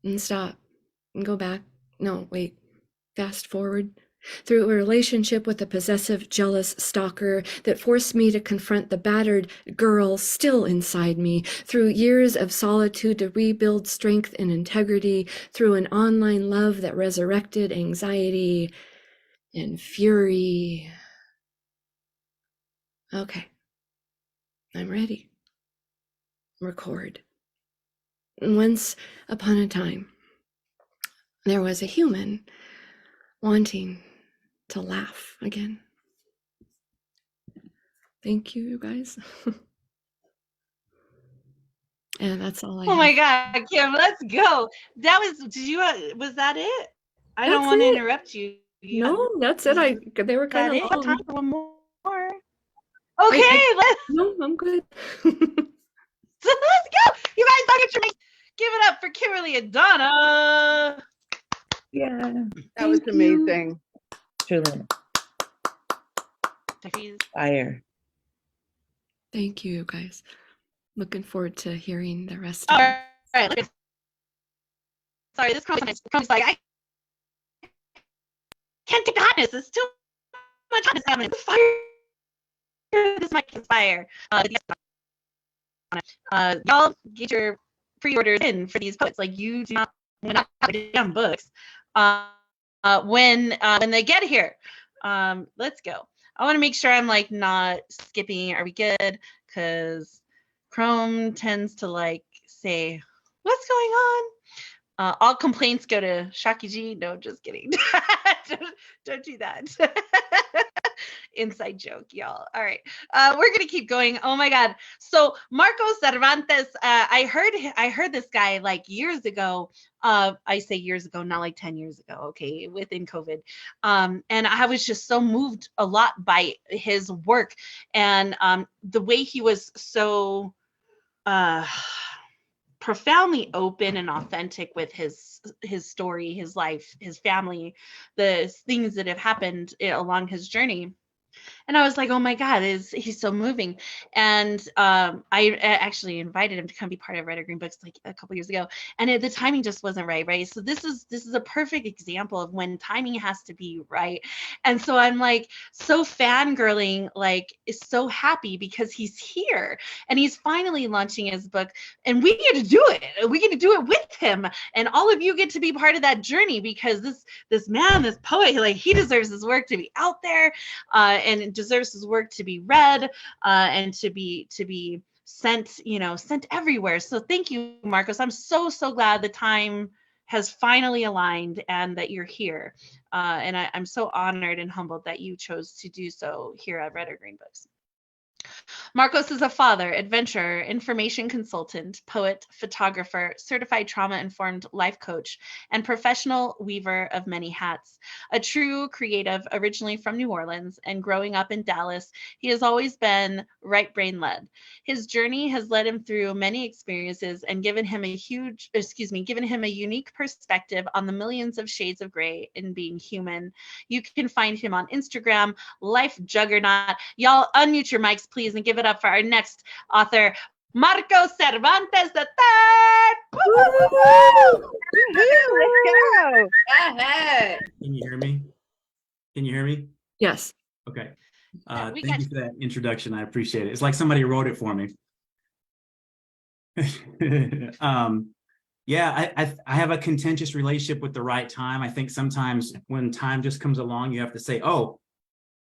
And stop. And go back. No, wait. Fast forward. Through a relationship with a possessive, jealous stalker that forced me to confront the battered girl still inside me, through years of solitude to rebuild strength and integrity, through an online love that resurrected anxiety and fury. Okay, I'm ready. Record. Once upon a time, there was a human wanting to laugh again. Thank you, guys. And that's all I Oh my have. God, Kim, let's go. That was that it? I don't That's want to it. interrupt you. No, that's Is it. They were kind that of it? Time long. for one more. Okay, No, I'm good. let's go. You guys don't get your make. Give it up for Kimberly and Donna. Yeah. That was Thank you. amazing. Truly. Fire. Thank you, guys. Looking forward to hearing the rest All of it. right. Sorry, this Chrome's like, I can't take the hotness. It's too much hotness happening. Fire. This mic is fire. Y'all get your pre-orders in for these poets. Like, you do not want to have the damn books when they get here. Let's go. I want to make sure I'm like not skipping. Are we good? Because Chrome tends to like say, what's going on? All complaints go to Shaki G. No, just kidding. don't do that. Inside joke, y'all. All right. We're going to keep going. Oh my God. So Marco Cervantes, I heard this guy like years ago. I say years ago, not like 10 years ago. Okay. Within COVID. And I was just so moved a lot by his work and the way he was so, profoundly open and authentic with his story, his life, his family, the things that have happened along his journey. And I was like, oh my God, he's so moving. And I actually invited him to come be part of Red or Green Books like a couple years ago. And the timing just wasn't right? So this is a perfect example of when timing has to be right. And so I'm like so fangirling, like is so happy because he's here and he's finally launching his book. And we get to do it. We get to do it with him. And all of you get to be part of that journey because this man, this poet, like he deserves his work to be out there. And it deserves his work to be read and to be sent everywhere. So thank you, Marcos. I'm so glad the time has finally aligned and that you're here. And I'm so honored and humbled that you chose to do so here at Red or Green Books. Marcos is a father, adventurer, information consultant, poet, photographer, certified trauma-informed life coach, and professional weaver of many hats. A true creative, originally from New Orleans and growing up in Dallas, he has always been right brain led. His journey has led him through many experiences and given him a unique perspective on the millions of shades of gray in being human. You can find him on Instagram, Life Juggernaut. Y'all unmute your mics, please, and give it up for our next author, Marco Cervantes III. Woo-hoo! Let's go. Ahead. Can you hear me? Can you hear me? Yes. Okay. We Thank got you for that introduction. I appreciate it. It's like somebody wrote it for me. Yeah, I have a contentious relationship with the right time. I think sometimes when time just comes along, you have to say, oh,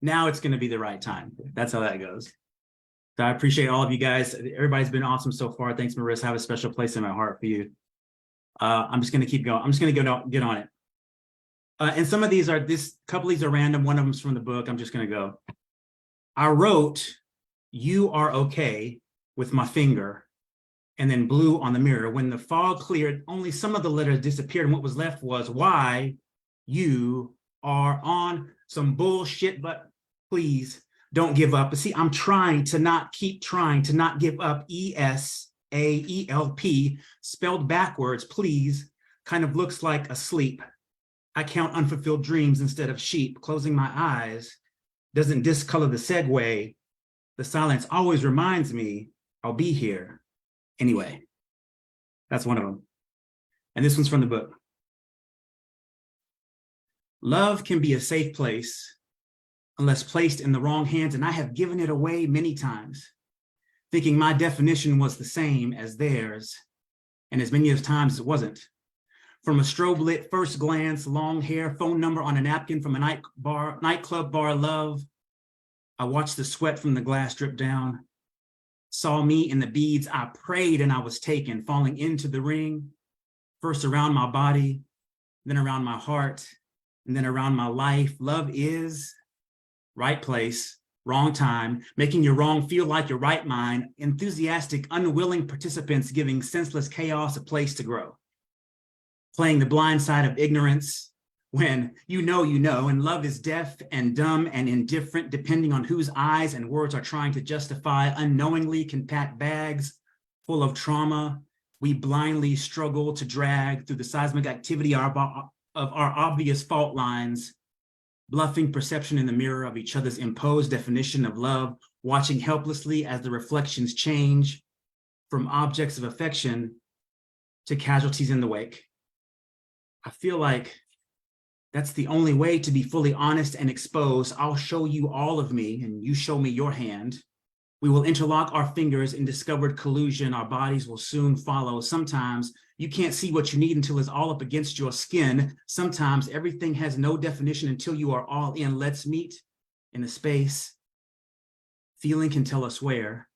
now it's going to be the right time. That's how that goes. So I appreciate all of you guys. Everybody's been awesome so far. Thanks, Marissa. I have a special place in my heart for you. I'm just going to keep going. I'm just going to get on it. And some of these are, couple of these are random. One of them's from the book. I'm just going to go. I wrote, "You are okay," with my finger and then blue on the mirror. When the fog cleared, only some of the letters disappeared. And what was left was, "Why you are on some bullshit, but please don't give up." But see, I'm trying to not give up. ESAELP spelled backwards. Please kind of looks like a sleep. I count unfulfilled dreams instead of sheep. Closing my eyes doesn't discolor the segue. The silence always reminds me I'll be here anyway. That's one of them. And this one's from the book. Love can be a safe place unless placed in the wrong hands, and I have given it away many times, thinking my definition was the same as theirs, and as many times it wasn't. From a strobe lit first glance, long hair, phone number on a napkin from a nightclub bar love, I watched the sweat from the glass drip down, saw me in the beads, I prayed and I was taken, falling into the ring, first around my body, then around my heart, and then around my life. Love is right place, wrong time, making your wrong feel like your right mind, enthusiastic, unwilling participants giving senseless chaos a place to grow. Playing the blind side of ignorance when you know, and love is deaf and dumb and indifferent, depending on whose eyes and words are trying to justify, unknowingly can pack bags full of trauma we blindly struggle to drag through the seismic activity of our obvious fault lines, bluffing perception in the mirror of each other's imposed definition of love, watching helplessly as the reflections change from objects of affection to casualties in the wake. I feel like that's the only way to be fully honest and exposed. I'll show you all of me and you show me your hand. We will interlock our fingers in discovered collusion. Our bodies will soon follow. Sometimes you can't see what you need until it's all up against your skin. Sometimes everything has no definition until you are all in. Let's meet in a space. Feeling can tell us where.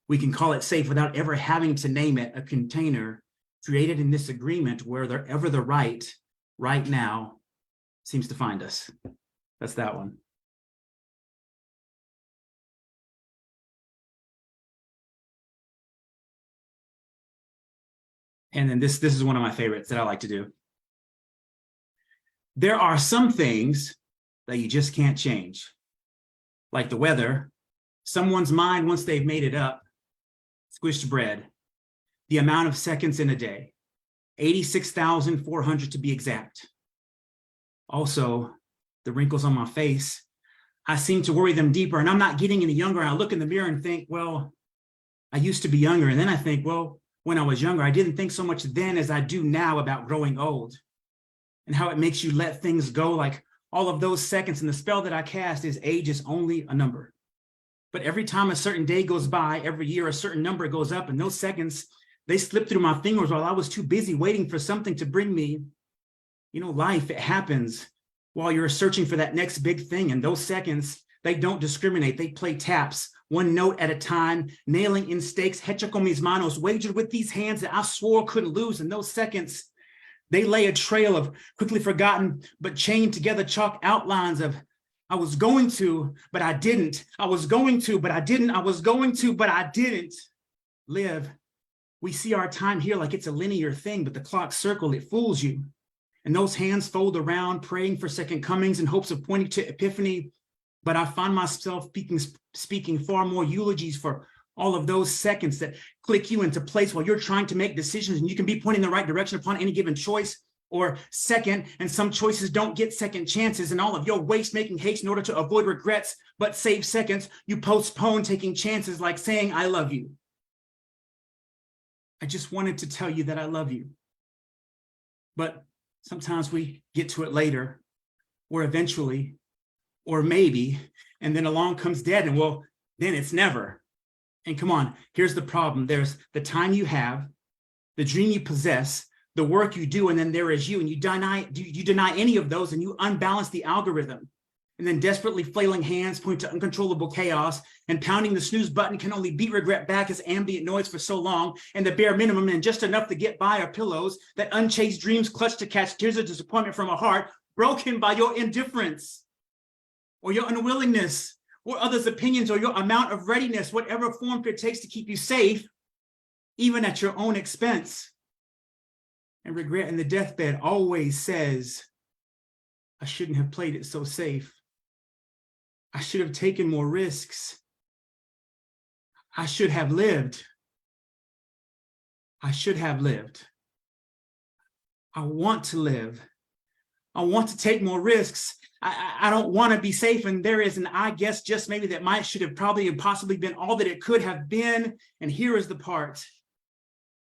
We can call it safe without ever having to name it, a container created in this agreement where ever the right now, seems to find us. That's that one. And then this is one of my favorites that I like to do. There are some things that you just can't change, like the weather, someone's mind once they've made it up, squished bread, the amount of seconds in a day, 86,400 to be exact. Also, the wrinkles on my face, I seem to worry them deeper, and I'm not getting any younger. I look in the mirror and think, well, I used to be younger. And then I think, well, when I was younger, I didn't think so much then as I do now about growing old and how it makes you let things go. Like all of those seconds, and the spell that I cast is age is only a number. But every time a certain day goes by, every year a certain number goes up, and those seconds, they slip through my fingers while I was too busy waiting for something to bring me, life. It happens while you're searching for that next big thing. And those seconds, they don't discriminate. They play taps, one note at a time, nailing in stakes, hecha con mis manos, wagered with these hands that I swore couldn't lose. And those seconds, they lay a trail of quickly forgotten, but chained together chalk outlines of, I was going to, but I didn't. I was going to, but I didn't. I was going to, but I didn't live. We see our time here like it's a linear thing, but the clock circle, it fools you. And those hands fold around, praying for second comings in hopes of pointing to epiphany. But I find myself speaking far more eulogies for all of those seconds that click you into place while you're trying to make decisions, and you can be pointing the right direction upon any given choice or second, and some choices don't get second chances, and all of your waste making haste in order to avoid regrets, but save seconds, you postpone taking chances like saying, I love you. I just wanted to tell you that I love you. But sometimes we get to it later, or eventually, or maybe, and then along comes dead, and well, then it's never. And come on, here's the problem. There's the time you have, the dream you possess, the work you do, and then there is you, and you deny any of those, and you unbalance the algorithm. And then desperately flailing hands point to uncontrollable chaos, and pounding the snooze button can only beat regret back as ambient noise for so long, and the bare minimum and just enough to get by are pillows that unchased dreams clutch to catch tears of disappointment from a heart broken by your indifference or your unwillingness or others' opinions or your amount of readiness, whatever form it takes to keep you safe, even at your own expense. And regret in the deathbed always says, I shouldn't have played it so safe. I should have taken more risks. I should have lived. I should have lived. I want to live. I want to take more risks. I don't want to be safe. And there is an I guess just maybe that might, should have, probably, and possibly been all that it could have been. And here is the part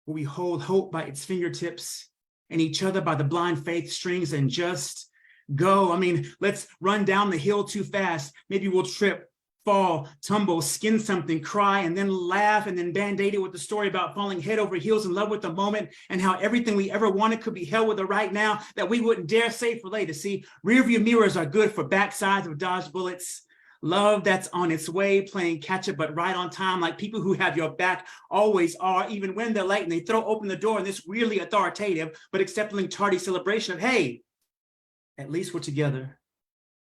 where we hold hope by its fingertips and each other by the blind faith strings and just go. I mean, let's run down the hill too fast. Maybe we'll trip, fall, tumble, skin something, cry, and then laugh, and then band-aid it with the story about falling head over heels in love with the moment and how everything we ever wanted could be held with a right now that we wouldn't dare say for later. See, rearview mirrors are good for backsides of dodged bullets. Love that's on its way, playing catch up, but right on time, like people who have your back always are, even when they're late, and they throw open the door in this weirdly authoritative but acceptably tardy celebration of, hey, at least we're together.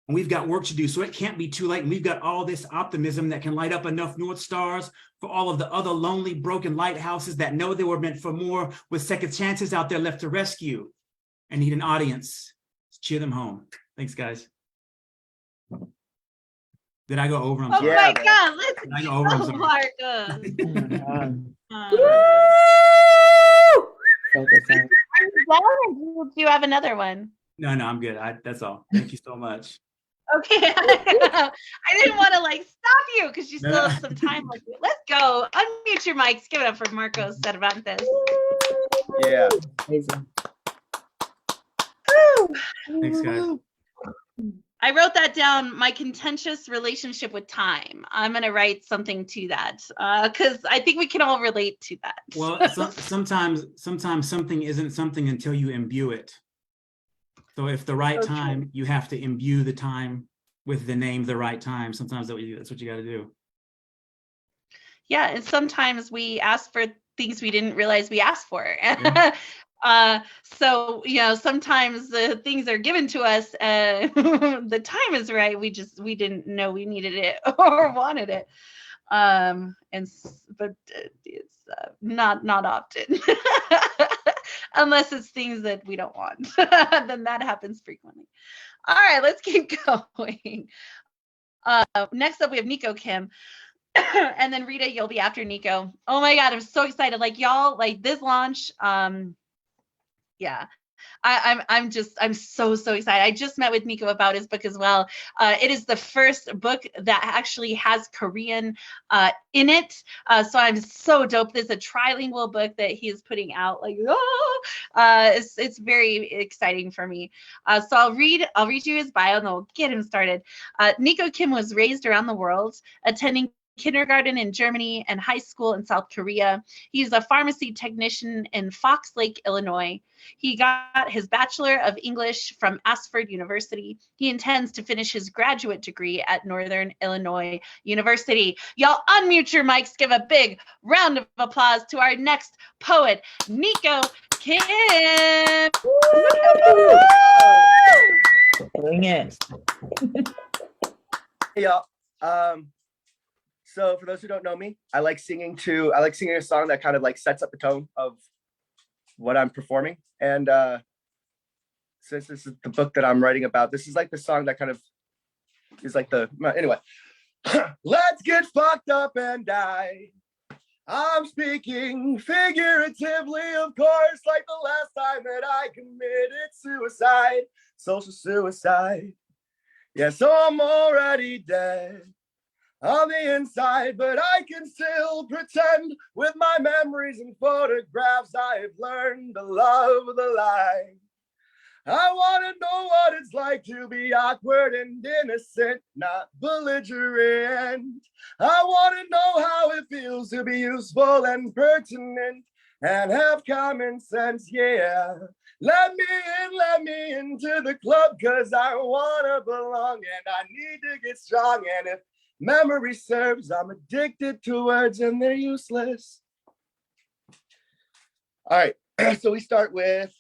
And we've got work to do, so it can't be too late. And we've got all this optimism that can light up enough North Stars for all of the other lonely, broken lighthouses that know they were meant for more, with second chances out there left to rescue and need an audience to cheer them home. Thanks, guys. Did I go over? I'm Oh sorry. my God, let's Did I go over? I'm go, sorry. Marcus. Focus on. Do you have another one? No, I'm good. That's all. Thank you so much. Okay, I didn't want to like stop you because you still have some time. Like, let's go. Unmute your mics. Give it up for Marcos Cervantes. Yeah. Amazing. Thanks, guys. I wrote that down. My contentious relationship with time. I'm gonna write something to that because I think we can all relate to that. Well, sometimes something isn't something until you imbue it. So if the right So time, true. you have to imbue the time with the name the right time. Sometimes that's what you got to do. Yeah, and sometimes we ask for things we didn't realize we asked for. Yeah. So sometimes the things are given to us. The time is right. We didn't know we needed it or wanted it. But it's not often. Unless it's things that we don't want, then that happens frequently. All right, let's keep going. Next up, we have Nico Kim. And then Rita, you'll be after Nico. Oh my God, I'm so excited. Like y'all, like this launch. Yeah. I'm so excited. I just met with Nico about his book as well. It is the first book that actually has Korean in it. So I'm so dope. There's a trilingual book that he is putting out. Like, it's very exciting for me. So I'll read you his bio and we'll get him started. Nico Kim was raised around the world, attending kindergarten in Germany and high school in South Korea. He's a pharmacy technician in Fox Lake, Illinois. He got his Bachelor of English from Asford University. He intends to finish his graduate degree at Northern Illinois University. Y'all unmute your mics. Give a big round of applause to our next poet, Nico Kim. Bring it. Hey, y'all. So for those who don't know me, I like singing a song that kind of like sets up the tone of what I'm performing. And since this is the book that I'm writing about, this is like the song that kind of is like anyway. Let's get fucked up and die. I'm speaking figuratively, of course, like the last time that I committed suicide, social suicide. Yeah, so I'm already dead on the inside, but I can still pretend with my memories and photographs I've learned to love the lie. I want to know what it's like to be awkward and innocent, not belligerent. I want to know how it feels to be useful and pertinent and have common sense, yeah. Let me into the club, cause I want to belong and I need to get strong. And if memory serves, I'm addicted to words and they're useless. All right, so we start with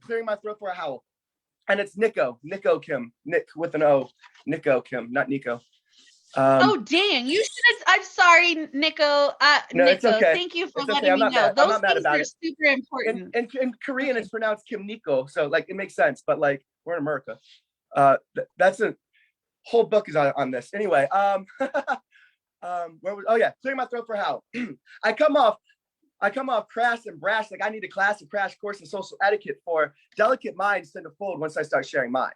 clearing my throat for a howl. And it's Nico Kim, Nick with an O, Nico Kim, not Nico. Oh, dang, you should have, I'm sorry, Nico. No, Nico, it's okay. Thank you for It's okay. letting I'm me not know. mad. I'm Those not mad things about are it. super important. In Korean, Okay. it's pronounced Kim Nico, so like it makes sense, but like we're in America. That's a whole book is on this. Anyway, where was, oh yeah, clearing my throat for a howl. I come off I come off crass and brash, like I need a class, a crash course in social etiquette for delicate minds tend to fold once I start sharing mine.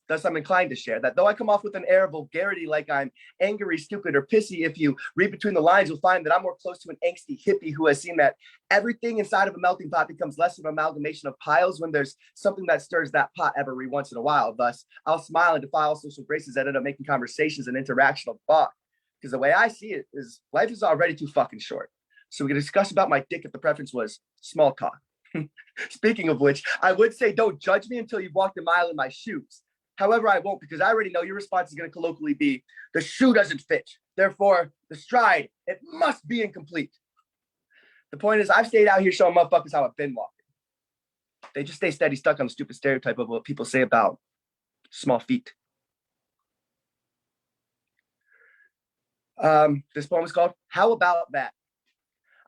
Thus, I'm inclined to share that though I come off with an air of vulgarity, like I'm angry, stupid, or pissy, if you read between the lines, you'll find that I'm more close to an angsty hippie who has seen that everything inside of a melting pot becomes less of an amalgamation of piles when there's something that stirs that pot every once in a while. Thus, I'll smile and defy all social graces that end up making conversations and interaction of thought. Because the way I see it is life is already too fucking short. So we can discuss about my dick if the preference was small talk. Speaking of which, I would say don't judge me until you've walked a mile in my shoes. However, I won't, because I already know your response is going to colloquially be, the shoe doesn't fit. Therefore, the stride, it must be incomplete. The point is, I've stayed out here showing motherfuckers how I've been walking. They just stay steady stuck on the stupid stereotype of what people say about small feet. This poem is called, How About That?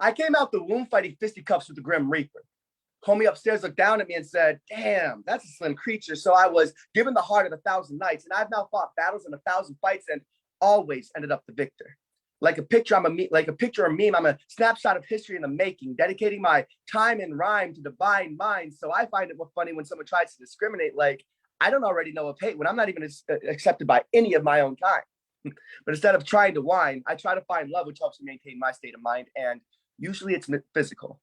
I came out the womb fighting fisticuffs with the Grim Reaper. Homie upstairs looked down at me and said, damn, that's a slim creature. So I was given the heart of 1,000 knights, and I've now fought battles in 1,000 fights and always ended up the victor. Like a picture, or meme, I'm a snapshot of history in the making, dedicating my time and rhyme to divine minds. So I find it more funny when someone tries to discriminate, like, I don't already know of hate when I'm not even accepted by any of my own kind. But instead of trying to whine, I try to find love, which helps me maintain my state of mind. And usually it's physical.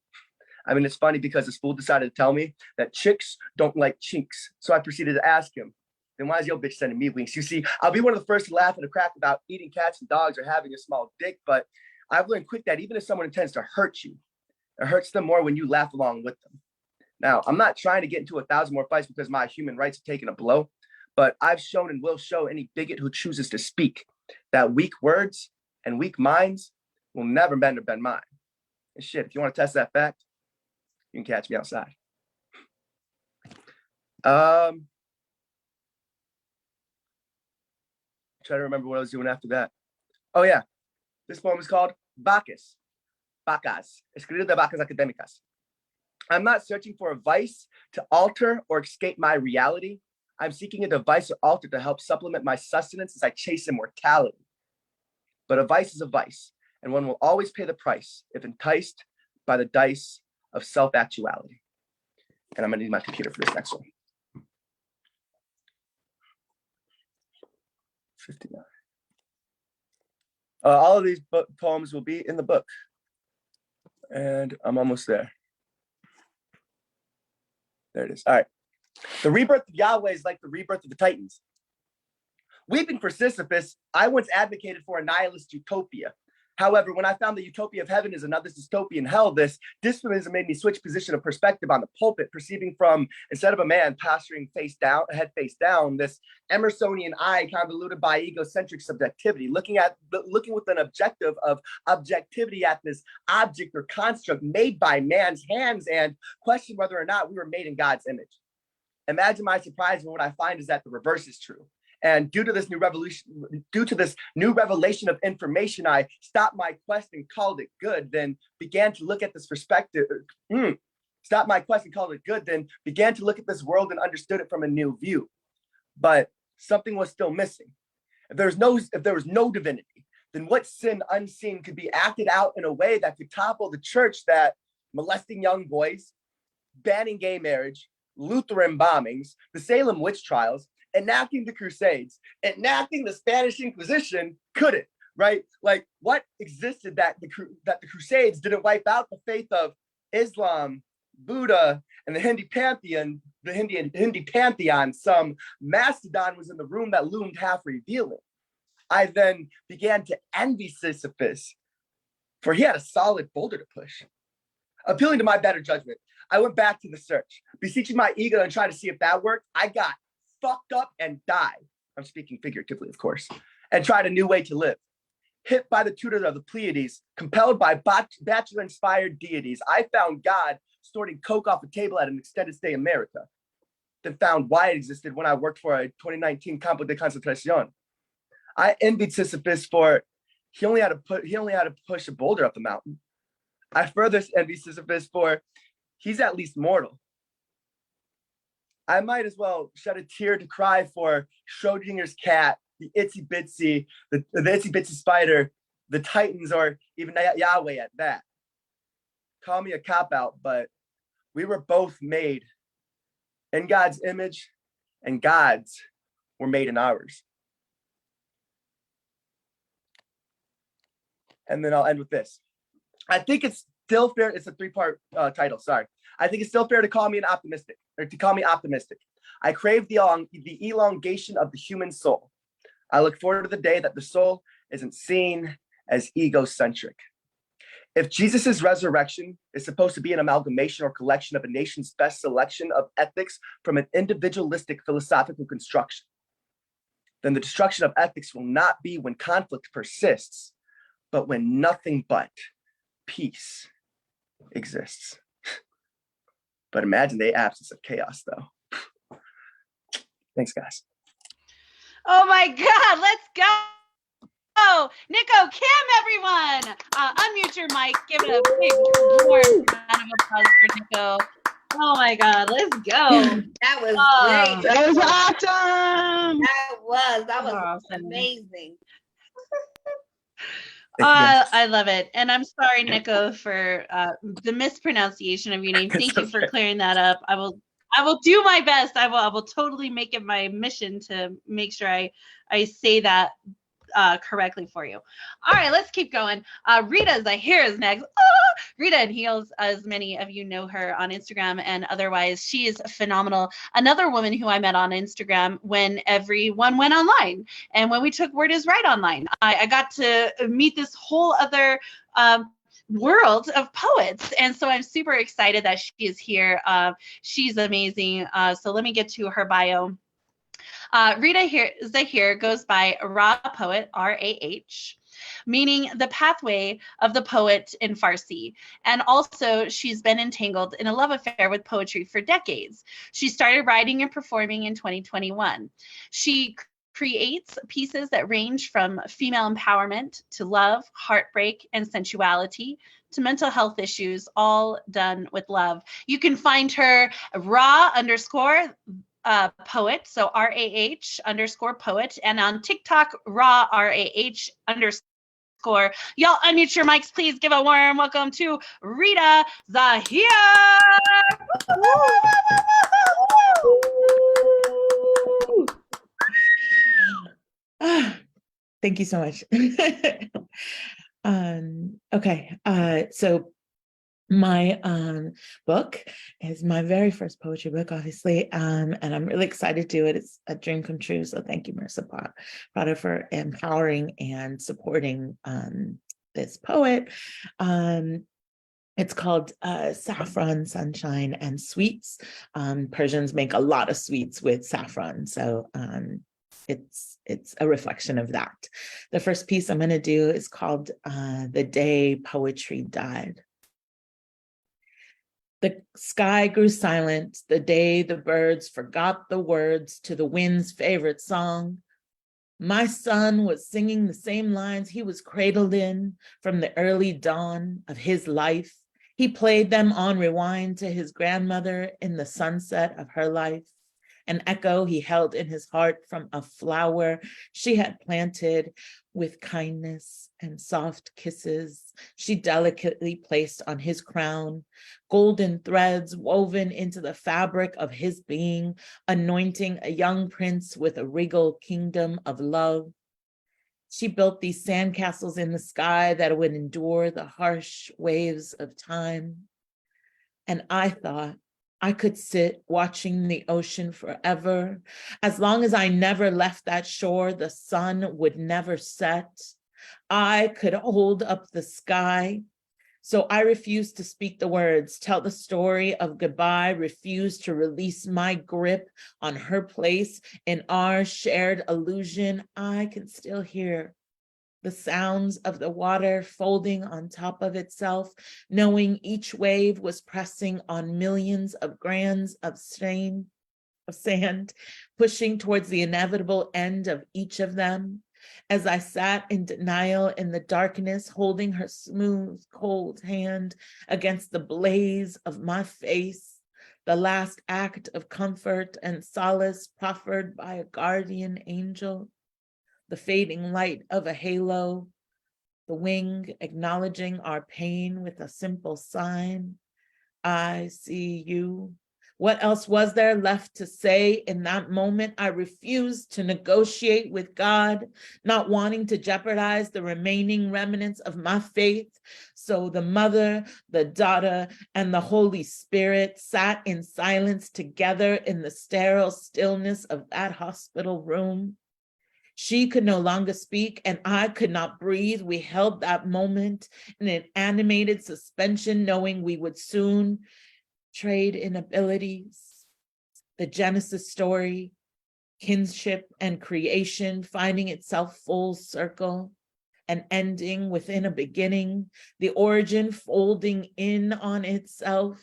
I mean, it's funny because this fool decided to tell me that chicks don't like chinks. So I proceeded to ask him, then why is your bitch sending me winks? You see, I'll be one of the first to laugh at a crack about eating cats and dogs or having a small dick, but I've learned quick that even if someone intends to hurt you, it hurts them more when you laugh along with them. Now, I'm not trying to get into 1,000 more fights because my human rights have taken a blow, but I've shown and will show any bigot who chooses to speak that weak words and weak minds will never bend or bend mine. And shit, if you want to test that fact, you can catch me outside. Try to remember what I was doing after that. Oh yeah, this poem is called Vacas, escrito de vacas académicas. I'm not searching for a vice to alter or escape my reality. I'm seeking a device or altar to help supplement my sustenance as I chase immortality. But a vice is a vice, and one will always pay the price if enticed by the dice of self-actuality. And I'm gonna need my computer for this next one. 59. All of these poems will be in the book. And I'm almost there. There it is. All right. The rebirth of Yahweh is like the rebirth of the Titans. Weeping for Sisyphus, I once advocated for a nihilist utopia. However, when I found the utopia of heaven is another dystopian hell, this dystopism made me switch position of perspective on the pulpit, perceiving from, instead of a man posturing head face down, this Emersonian eye convoluted by egocentric subjectivity, looking with an objective of objectivity at this object or construct made by man's hands and question whether or not we were made in God's image. Imagine my surprise when what I find is that the reverse is true. And due to this new revelation of information, I stopped my quest and called it good, then began to look at this perspective. Stopped my quest and called it good, then began to look at this world and understood it from a new view. But something was still missing. If there was no divinity, then what sin unseen could be acted out in a way that could topple the church that molesting young boys, banning gay marriage, Lutheran bombings, the Salem witch trials, enacting the Crusades, enacting the Spanish Inquisition couldn't, right? Like, what existed that the Crusades didn't wipe out the faith of Islam, Buddha, and the Hindi pantheon, some mastodon was in the room that loomed half revealing. I then began to envy Sisyphus, for he had a solid boulder to push. Appealing to my better judgment, I went back to the search, beseeching my ego and trying to see if that worked. I got fucked up and died. I'm speaking figuratively, of course, and tried a new way to live. Hit by the tutor of the Pleiades, compelled by bachelor-inspired deities, I found God snorting coke off a table at an extended stay in America. Then found why it existed when I worked for a 2019 Campo de Concentración. I envied Sisyphus for he only had to push a boulder up the mountain. I further envy Sisyphus for he's at least mortal. I might as well shed a tear to cry for Schrodinger's cat, the itsy bitsy, the itsy bitsy spider, the Titans, or even Yahweh at that. call me a cop out, but we were both made in God's image, and God's were made in ours. And then I'll end with this. I think it's still fair. It's a 3-part title. Sorry. I think it's still fair to call me optimistic. I crave the elongation of the human soul. I look forward to the day that the soul isn't seen as egocentric. If Jesus's resurrection is supposed to be an amalgamation or collection of a nation's best selection of ethics from an individualistic philosophical construction, then the destruction of ethics will not be when conflict persists, but when nothing but peace exists. But imagine the absence of chaos, though. Thanks, guys. Oh my God, let's go. Nico, Kim, everyone. Unmute your mic. Give it a big warm round of applause for Nico. Oh my God, let's go. That was Oh, great. That was awesome. That was awesome. amazing. I love it. And I'm sorry, Nico, for the mispronunciation of your name. Thank you for clearing that up. I will do my best. I will totally make it my mission to make sure I say that correctly for you. All right, let's keep going. Rita Zahir is next. Rita and Heels, as many of you know her on Instagram and otherwise, she is phenomenal. Another woman who I met on Instagram when everyone went online and when we took Word is Right online. I got to meet this whole other world of poets, and so I'm super excited that she is here. She's amazing. So let me get to her bio. Rita Zahir goes by Ra Poet, R-A-H, meaning the pathway of the poet in Farsi. And also, she's been entangled in a love affair with poetry for decades. She started writing and performing in 2021. She creates pieces that range from female empowerment to love, heartbreak, and sensuality to mental health issues, all done with love. You can find her Ra_poet, so RAH_poet, and on TikTok, RAH_. Y'all unmute your mics, please. Give a warm welcome to Rita Zahir. Thank you so much. Okay, so my book is my very first poetry book, obviously, and I'm really excited to do it. It's a dream come true, so thank you, Marissa Prado, for empowering and supporting this poet. It's called Saffron, Sunshine, and Sweets. Persians make a lot of sweets with saffron, so it's a reflection of that. The first piece I'm going to do is called The Day Poetry Died. The sky grew silent the day the birds forgot the words to the wind's favorite song. My son was singing the same lines he was cradled in from the early dawn of his life. He played them on rewind to his grandmother in the sunset of her life. An echo he held in his heart from a flower she had planted with kindness and soft kisses she delicately placed on his crown, golden threads woven into the fabric of his being, anointing a young prince with a regal kingdom of love. She built these sandcastles in the sky that would endure the harsh waves of time. And I thought, I could sit watching the ocean forever. As long as I never left that shore, the sun would never set. I could hold up the sky. So I refused to speak the words, tell the story of goodbye, refused to release my grip on her place in our shared illusion. I can still hear the sounds of the water folding on top of itself, knowing each wave was pressing on millions of grains of sand, pushing towards the inevitable end of each of them. As I sat in denial in the darkness, holding her smooth, cold hand against the blaze of my face, the last act of comfort and solace proffered by a guardian angel, the fading light of a halo, The wing acknowledging our pain with a simple sign. I see you. What else was there left to say in that moment? I refused to negotiate with God, not wanting to jeopardize the remaining remnants of my faith. So the Mother, the Daughter, and the Holy Spirit sat in silence together in the sterile stillness of that hospital room. She could no longer speak and I could not breathe. We held that moment in an animated suspension, knowing we would soon trade inabilities. The Genesis story, kinship and creation, finding itself full circle, and ending within a beginning, the origin folding in on itself,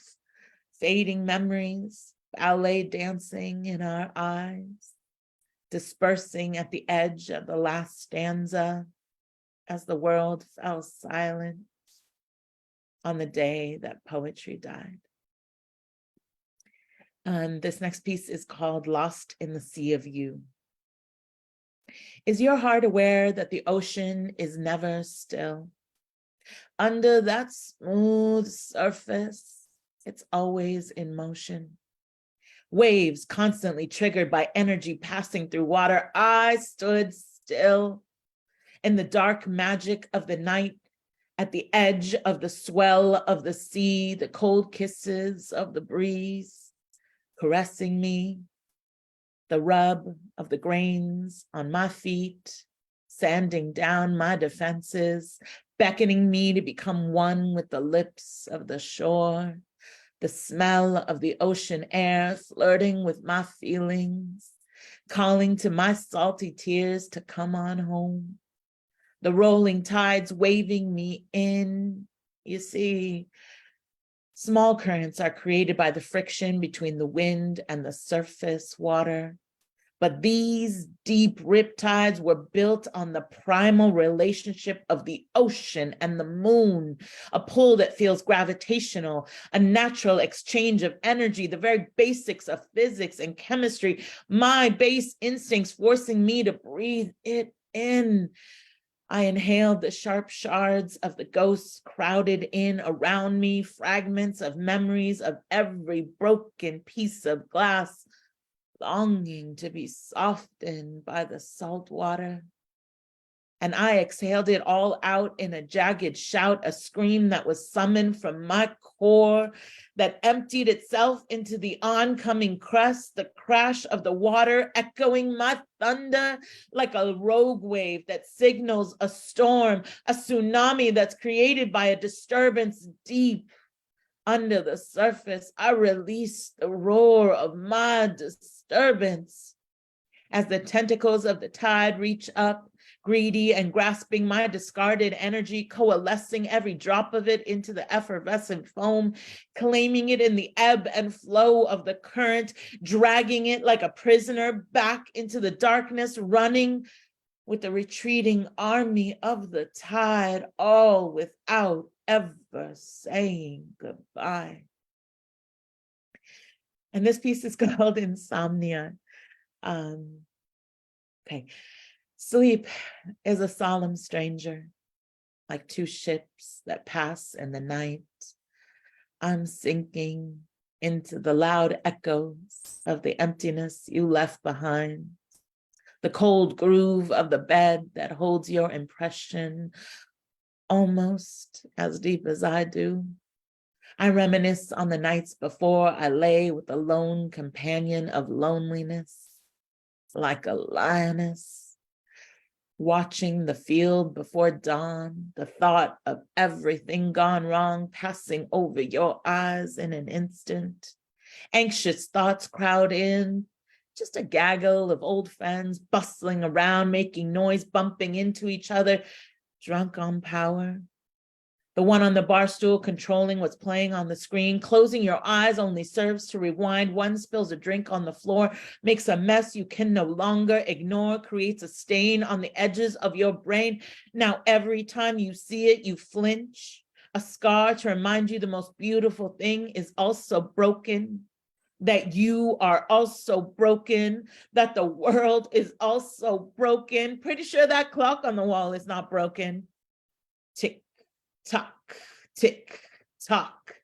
fading memories, ballet dancing in our eyes, dispersing at the edge of the last stanza as the world fell silent on the day that poetry died. And this next piece is called Lost in the Sea of You. Is your heart aware that the ocean is never still? Under that smooth surface, it's always in motion. Waves constantly triggered by energy passing through water. I stood still in the dark magic of the night, at the edge of the swell of the sea, the cold kisses of the breeze caressing me, the rub of the grains on my feet, sanding down my defenses, beckoning me to become one with the lips of the shore, the smell of the ocean air flirting with my feelings, calling to my salty tears to come on home, the rolling tides waving me in. You see, small currents are created by the friction between the wind and the surface water. But these deep riptides were built on the primal relationship of the ocean and the moon, a pull that feels gravitational, a natural exchange of energy, the very basics of physics and chemistry, my base instincts forcing me to breathe it in. I inhaled the sharp shards of the ghosts crowded in around me, fragments of memories of every broken piece of glass, longing to be softened by the salt water. And I exhaled it all out in a jagged shout, a scream that was summoned from my core, that emptied itself into the oncoming crest, the crash of the water echoing my thunder like a rogue wave that signals a storm, a tsunami that's created by a disturbance deep under the surface. I released the roar of my disturbance as the tentacles of the tide reach up, greedy and grasping my discarded energy, coalescing every drop of it into the effervescent foam, claiming it in the ebb and flow of the current, dragging it like a prisoner back into the darkness, running with the retreating army of the tide, all without ever saying goodbye. And this piece is called Insomnia. Okay. Sleep is a solemn stranger, like two ships that pass in the night. I'm sinking into the loud echoes of the emptiness you left behind, the cold groove of the bed that holds your impression almost as deep as I do. I reminisce on the nights before I lay with a lone companion of loneliness, like a lioness, watching the field before dawn, the thought of everything gone wrong passing over your eyes in an instant. Anxious thoughts crowd in, just a gaggle of old friends bustling around, making noise, bumping into each other, drunk on power. The one on the bar stool controlling what's playing on the screen. Closing your eyes only serves to rewind. One spills a drink on the floor, makes a mess you can no longer ignore, creates a stain on the edges of your brain. Now, every time you see it, you flinch. A scar to remind you the most beautiful thing is also broken, that you are also broken, that the world is also broken. Pretty sure that clock on the wall is not broken. Tick, tock, tick, tock.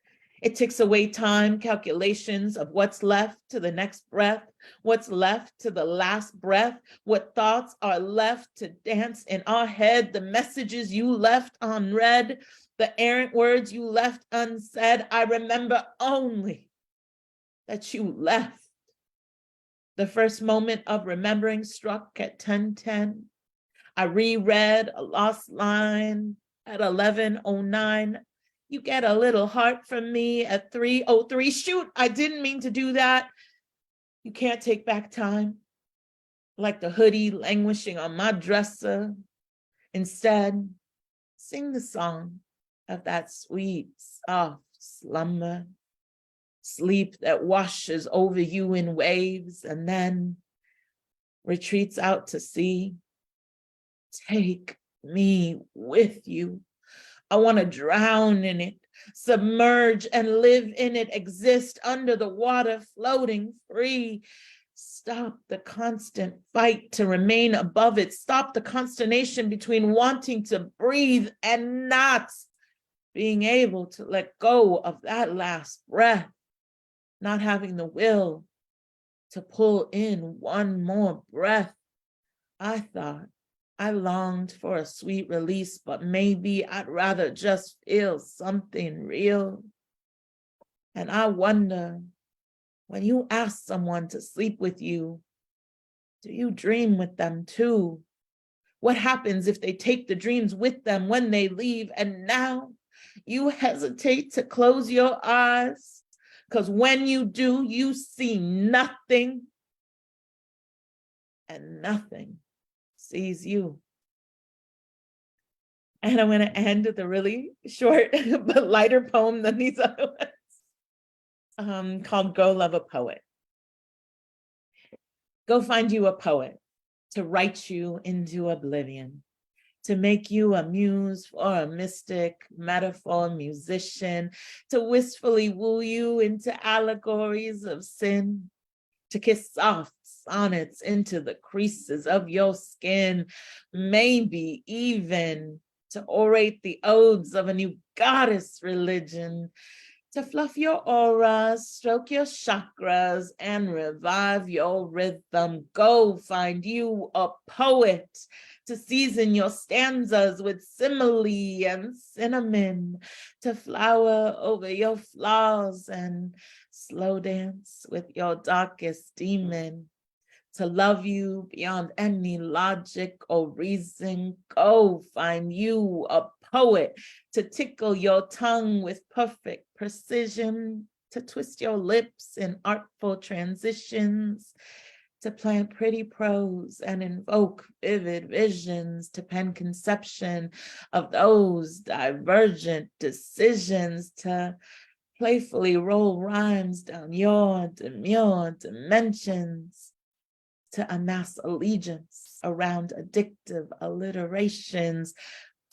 It ticks away time calculations of what's left to the next breath, what's left to the last breath, what thoughts are left to dance in our head, the messages you left unread, the errant words you left unsaid. I remember only that you left. The first moment of remembering struck at 10:10. I reread a lost line at 11:09. You get a little heart from me at 3:03. Shoot, I didn't mean to do that. You can't take back time, like the hoodie languishing on my dresser. Instead, sing the song of that sweet, soft slumber, sleep that washes over you in waves and then retreats out to sea. Take me with you. I want to drown in it, submerge and live in it, exist under the water, floating free. Stop the constant fight to remain above it. Stop the consternation between wanting to breathe and not being able to let go of that last breath, not having the will to pull in one more breath. I thought I longed for a sweet release, but maybe I'd rather just feel something real. And I wonder, when you ask someone to sleep with you, do you dream with them too? What happens if they take the dreams with them when they leave? And now you hesitate to close your eyes, because when you do, you see nothing, and nothing sees you. And I'm going to end with a really short but lighter poem than these other ones, called Go Love a Poet. Go find you a poet to write you into oblivion, to make you a muse or a mystic, metaphor musician, to wistfully woo you into allegories of sin, to kiss soft sonnets into the creases of your skin, maybe even to orate the odes of a new goddess religion, to fluff your aura, stroke your chakras, and revive your rhythm. Go find you a poet to season your stanzas with simile and cinnamon, to flower over your flaws and slow dance with your darkest demon, to love you beyond any logic or reason. Go find you a poet to tickle your tongue with perfect precision, to twist your lips in artful transitions, to plant pretty prose and invoke vivid visions, to pen conception of those divergent decisions, to playfully roll rhymes down your demure dimensions, to amass allegiance around addictive alliterations.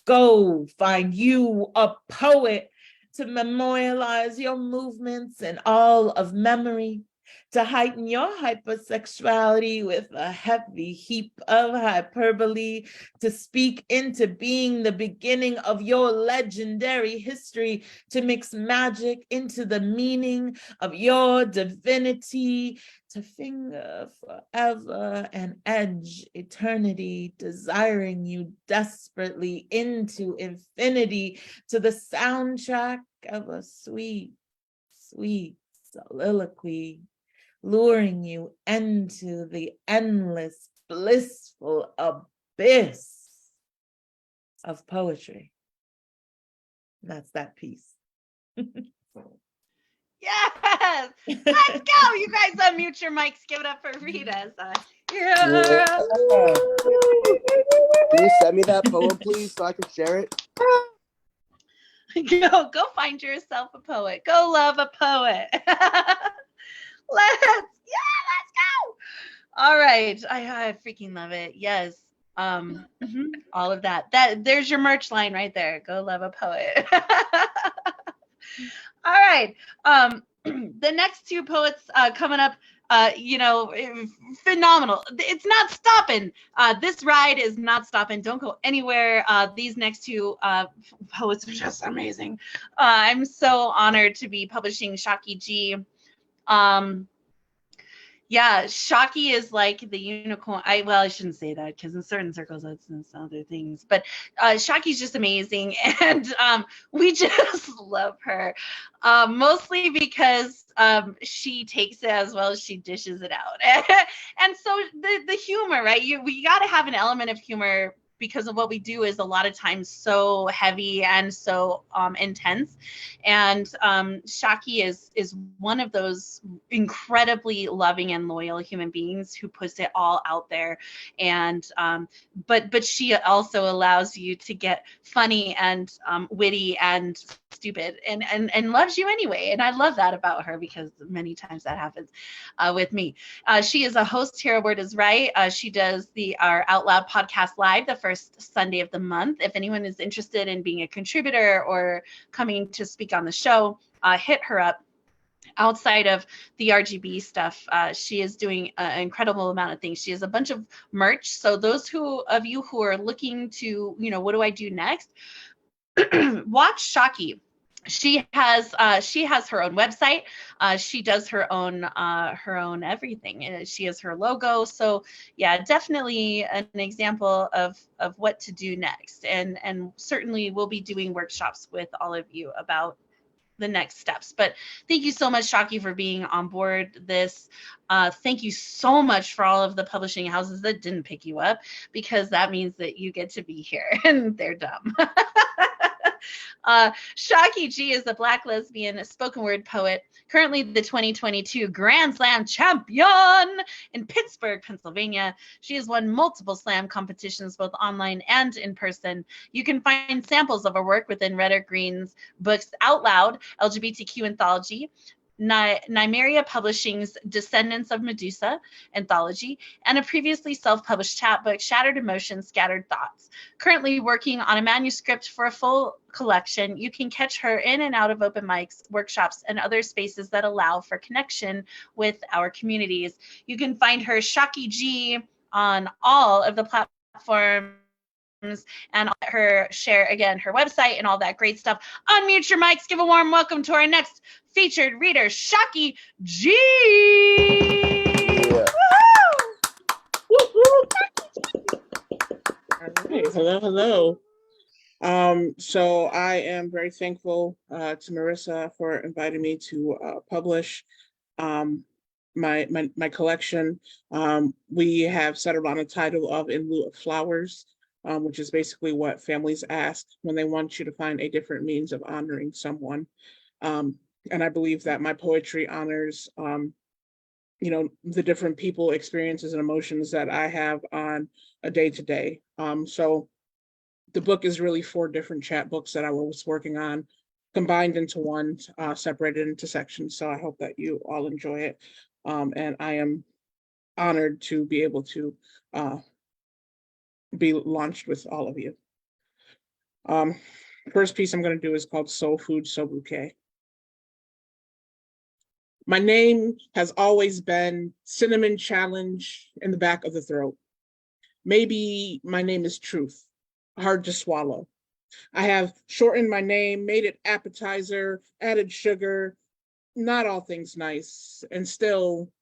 Go find you a poet to memorialize your movements in all of memory, to heighten your hypersexuality with a heavy heap of hyperbole, to speak into being the beginning of your legendary history, to mix magic into the meaning of your divinity, to finger forever and edge eternity, desiring you desperately into infinity, to the soundtrack of a sweet, sweet soliloquy, luring you into the endless, blissful abyss of poetry. And that's that piece. Yes, let's go. You guys unmute your mics. Give it up for Rita. Yeah. Can you send me that poem, please, so I can share it? Go find yourself a poet. Go love a poet. Let's go. All right. I freaking love it. Yes. All of that. There's your merch line right there. Go love a poet. All right. The next two poets coming up, phenomenal. It's not stopping. This ride is not stopping. Don't go anywhere. These next two poets are just amazing. I'm so honored to be publishing Shaki G. Yeah, Shaki is like the unicorn. I shouldn't say that because in certain circles that's other things. But Shaki's just amazing, and we just love her, mostly because she takes it as well as she dishes it out. And so the humor, right? We got to have an element of humor because of what we do is a lot of times so heavy and so intense. And Shaki is one of those incredibly loving and loyal human beings who puts it all out there. And but she also allows you to get funny and witty and stupid and loves you anyway. And I love that about her because many times that happens with me. She is a host here at Word is Right. She does our Out Loud podcast live the first Sunday of the month. If anyone is interested in being a contributor or coming to speak on the show, hit her up. Outside of the RGB stuff, she is doing an incredible amount of things. She has a bunch of merch. So those of you who are looking to, what do I do next? Watch Shaki. She has her own website. She does her own everything. She has her logo. So yeah, definitely an example of what to do next. And certainly we'll be doing workshops with all of you about the next steps. But thank you so much, Shaki, for being on board this. Thank you so much for all of the publishing houses that didn't pick you up, because that means that you get to be here and they're dumb. Shaki G is a Black lesbian spoken word poet, currently the 2022 Grand Slam champion in Pittsburgh, Pennsylvania. She has won multiple slam competitions, both online and in person. You can find samples of her work within Red or Green's books Out Loud, LGBTQ Anthology, Nymeria Publishing's Descendants of Medusa anthology, and a previously self-published chapbook, Shattered Emotions, Scattered Thoughts. Currently working on a manuscript for a full collection, you can catch her in and out of open mics, workshops, and other spaces that allow for connection with our communities. You can find her Shaki G on all of the platforms, and I'll let her share again her website and all that great stuff. Unmute your mics, give a warm welcome to our next featured reader, Shaki G. Yeah. All right. Hello. So I am very thankful to Marissa for inviting me to publish my collection. We have settled on a title of In Lieu of Flowers, which is basically what families ask when they want you to find a different means of honoring someone. And I believe that my poetry honors, the different people, experiences, and emotions that I have on a day-to-day. So the book is really 4 different chapbooks that I was working on, combined into one, separated into sections. So I hope that you all enjoy it. And I am honored to be able to be launched with all of you. First piece I'm going to do is called Soul Food, So Bouquet. My name has always been Cinnamon Challenge in the back of the throat. Maybe my name is Truth, hard to swallow. I have shortened my name, made it appetizer, added sugar, not all things nice, and still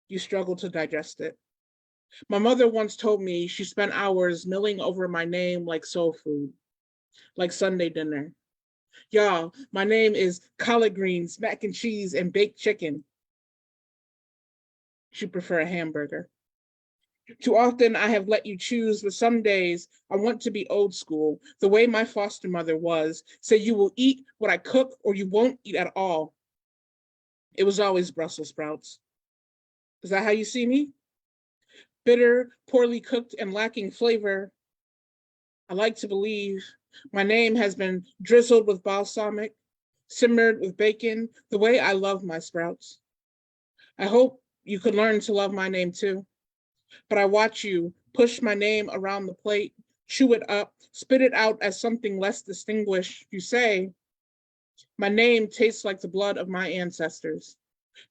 you struggle to digest it. My mother once told me she spent hours milling over my name like soul food, like Sunday dinner. Y'all, my name is collard greens, mac and cheese, and baked chicken. She'd prefer a hamburger. Too often I have let you choose, but some days I want to be old school, the way my foster mother was, say you will eat what I cook or you won't eat at all. It was always Brussels sprouts. Is that how you see me? Bitter, poorly cooked, and lacking flavor. I like to believe my name has been drizzled with balsamic, simmered with bacon, the way I love my sprouts. I hope you could learn to love my name too. But I watch you push my name around the plate, chew it up, spit it out as something less distinguished. You say, My name tastes like the blood of my ancestors,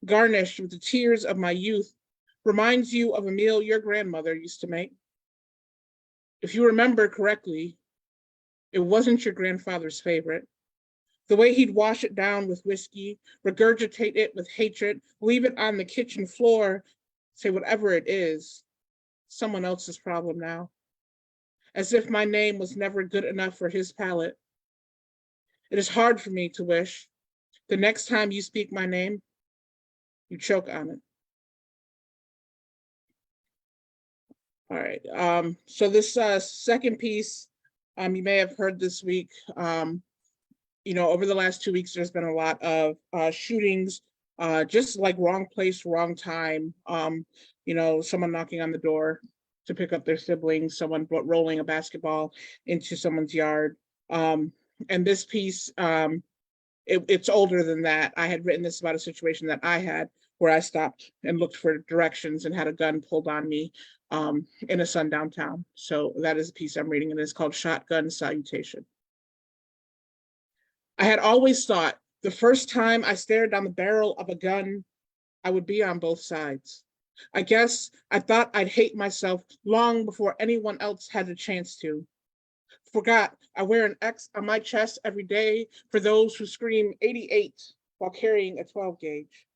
garnished with the tears of my youth, reminds you of a meal your grandmother used to make. If you remember correctly, it wasn't your grandfather's favorite. The way he'd wash it down with whiskey, regurgitate it with hatred, leave it on the kitchen floor, say whatever it is, someone else's problem now. As if my name was never good enough for his palate. It is hard for me to wish the next time you speak my name, you choke on it. All right, so this second piece, you may have heard this week, over the last 2 weeks, there's been a lot of shootings, just like wrong place, wrong time. Someone knocking on the door to pick up their siblings, someone rolling a basketball into someone's yard. And this piece, it's older than that. I had written this about a situation that I had where I stopped and looked for directions and had a gun pulled on me in a sundown town. So that is a piece I'm reading, and it's called Shotgun Salutation. I had always thought the first time I stared down the barrel of a gun, I would be on both sides. I guess I thought I'd hate myself long before anyone else had a chance to. Forgot I wear an X on my chest every day for those who scream 88 while carrying a 12 gauge.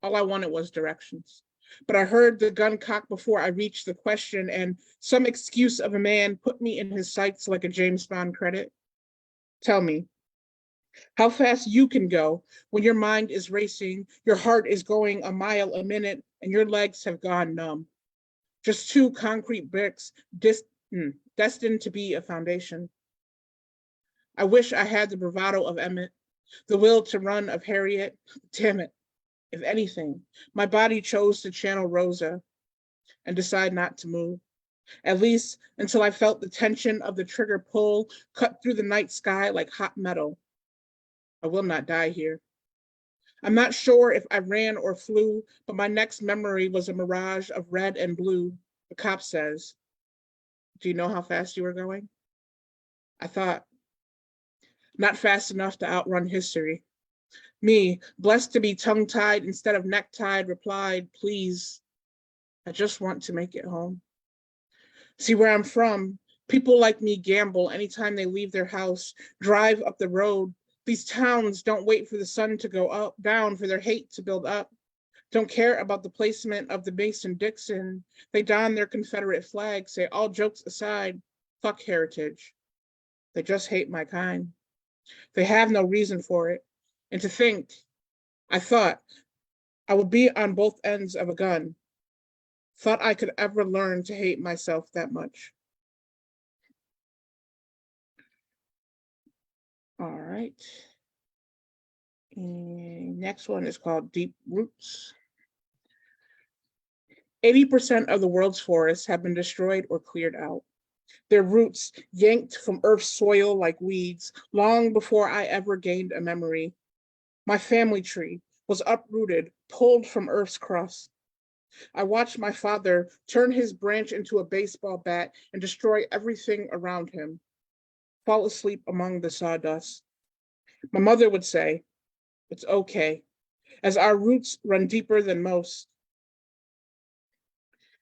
All I wanted was directions. But I heard the gun cock before I reached the question, and some excuse of a man put me in his sights like a James Bond credit. Tell me how fast you can go when your mind is racing, your heart is going a mile a minute, and your legs have gone numb. Just two concrete bricks destined to be a foundation. I wish I had the bravado of Emmett, the will to run of Harriet. Damn it. If anything, my body chose to channel Rosa and decide not to move. At least until I felt the tension of the trigger pull cut through the night sky like hot metal. I will not die here. I'm not sure if I ran or flew, but my next memory was a mirage of red and blue. The cop says, "Do you know how fast you were going?" I thought, not fast enough to outrun history. Me, blessed to be tongue-tied instead of neck-tied, replied, "Please, I just want to make it home." See, where I'm from, people like me gamble anytime they leave their house, drive up the road. These towns don't wait for the sun to go down for their hate to build up. Don't care about the placement of the Mason-Dixon. They don their Confederate flag, say, all jokes aside, fuck heritage. They just hate my kind. They have no reason for it. And to think, I thought I would be on both ends of a gun. Thought I could ever learn to hate myself that much. All right. And next one is called Deep Roots. 80% of the world's forests have been destroyed or cleared out. Their roots yanked from Earth's soil like weeds long before I ever gained a memory. My family tree was uprooted, pulled from Earth's crust. I watched my father turn his branch into a baseball bat and destroy everything around him, fall asleep among the sawdust. My mother would say, "It's okay, as our roots run deeper than most.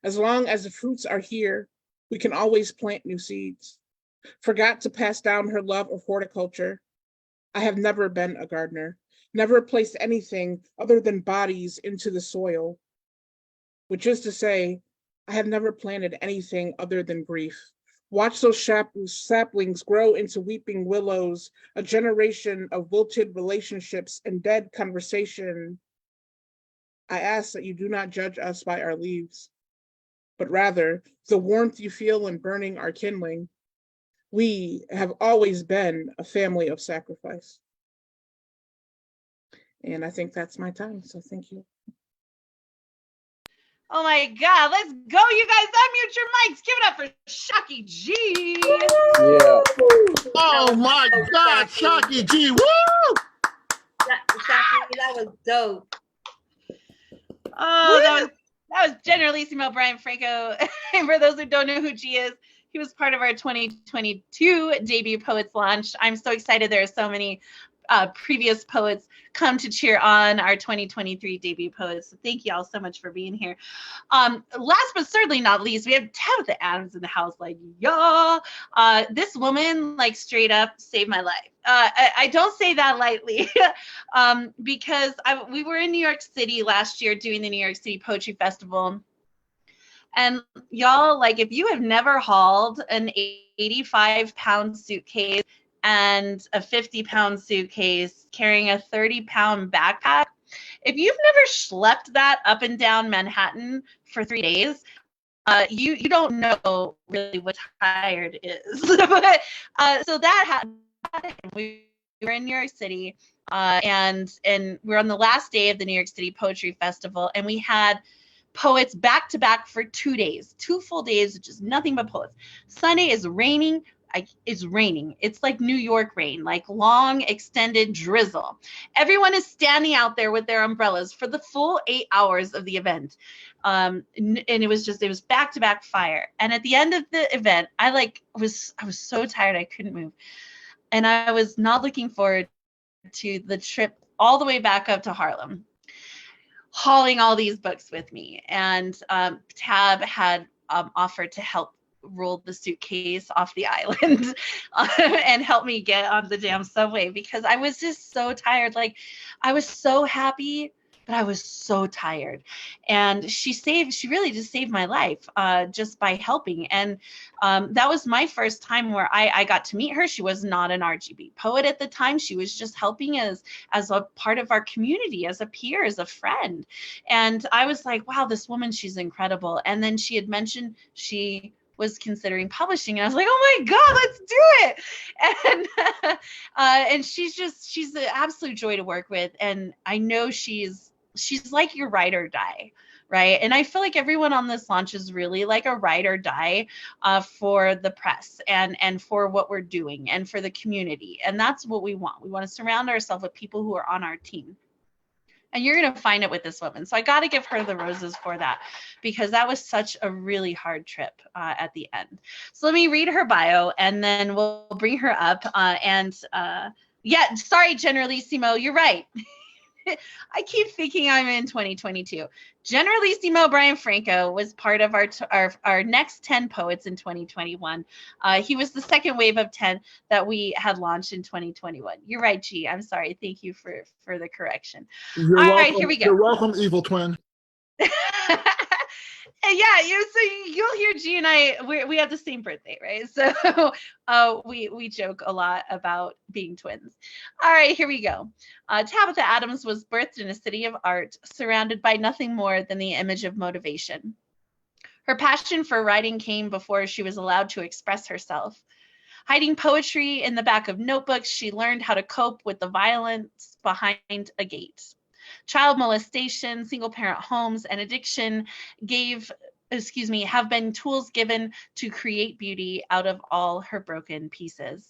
As long as the fruits are here, we can always plant new seeds." Forgot to pass down her love of horticulture. I have never been a gardener, never placed anything other than bodies into the soil. Which is to say, I have never planted anything other than grief. Watch those saplings grow into weeping willows, a generation of wilted relationships and dead conversation. I ask that you do not judge us by our leaves, but rather the warmth you feel in burning our kindling. We have always been a family of sacrifice. And I think that's my time, so thank you. Oh my God, let's go, you guys. Unmute your mics. Give it up for Shocky G. Yeah. Oh my God, Shocky G. Woo! Shocky, that was dope. Oh, that was Generalissimo Brian Franco. And for those who don't know who G is, he He was part of our 2022 debut poets launch. I'm so excited. There are so many previous poets come to cheer on our 2023 debut poets. So thank you all so much for being here. Last but certainly not least, we have Tabitha Adams in the house. Like, y'all, this woman, like, straight up saved my life. I don't say that lightly, because we were in New York City last year doing the New York City Poetry Festival. And y'all, like, if you have never hauled an 85-pound suitcase and a 50-pound suitcase carrying a 30-pound backpack, if you've never schlepped that up and down Manhattan for 3 days, you don't know really what tired is. But so that happened. We were in New York City, and we're on the last day of the New York City Poetry Festival, and we had poets back to back for 2 days, 2 full days, just nothing but poets. Sunday is raining. It's raining. It's like New York rain, like long extended drizzle. Everyone is standing out there with their umbrellas for the full 8 hours of the event. And it was back to back fire. And at the end of the event, I was so tired I couldn't move. And I was not looking forward to the trip all the way back up to Harlem, hauling all these books with me. And Tab had offered to help roll the suitcase off the island and help me get on the damn subway, because I was just so tired. Like, I was so happy, but I was so tired. And she really just saved my life just by helping. And that was my first time where I got to meet her. She was not an RGB poet at the time. She was just helping as a part of our community, as a peer, as a friend. And I was like, wow, this woman, she's incredible. And then she had mentioned she was considering publishing, and I was like, oh my God, let's do it. And she's an absolute joy to work with. And I know she's like your ride or die, right? And I feel like everyone on this launch is really like a ride or die for the press and for what we're doing and for the community. And that's what we want. We want to surround ourselves with people who are on our team. And you're going to find it with this woman. So I got to give her the roses for that, because that was such a really hard trip at the end. So let me read her bio, and then we'll bring her up. Yeah, sorry, Generalissimo, you're right. I keep thinking I'm in 2022. Generalissimo Brian Franco was part of our next 10 poets in 2021. He was the second wave of 10 that we had launched in 2021. You're right, G. I'm sorry. Thank you for the correction. You're All welcome. right, here we go. You're welcome, evil twin. Yeah, so you'll hear G and I, we have the same birthday, right? So we joke a lot about being twins. All right, here we go. Tabitha Adams was birthed in a city of art, surrounded by nothing more than the image of motivation. Her passion for writing came before she was allowed to express herself. Hiding poetry in the back of notebooks, she learned how to cope with the violence behind a gate. Child molestation, single-parent homes, and addiction have been tools given to create beauty out of all her broken pieces.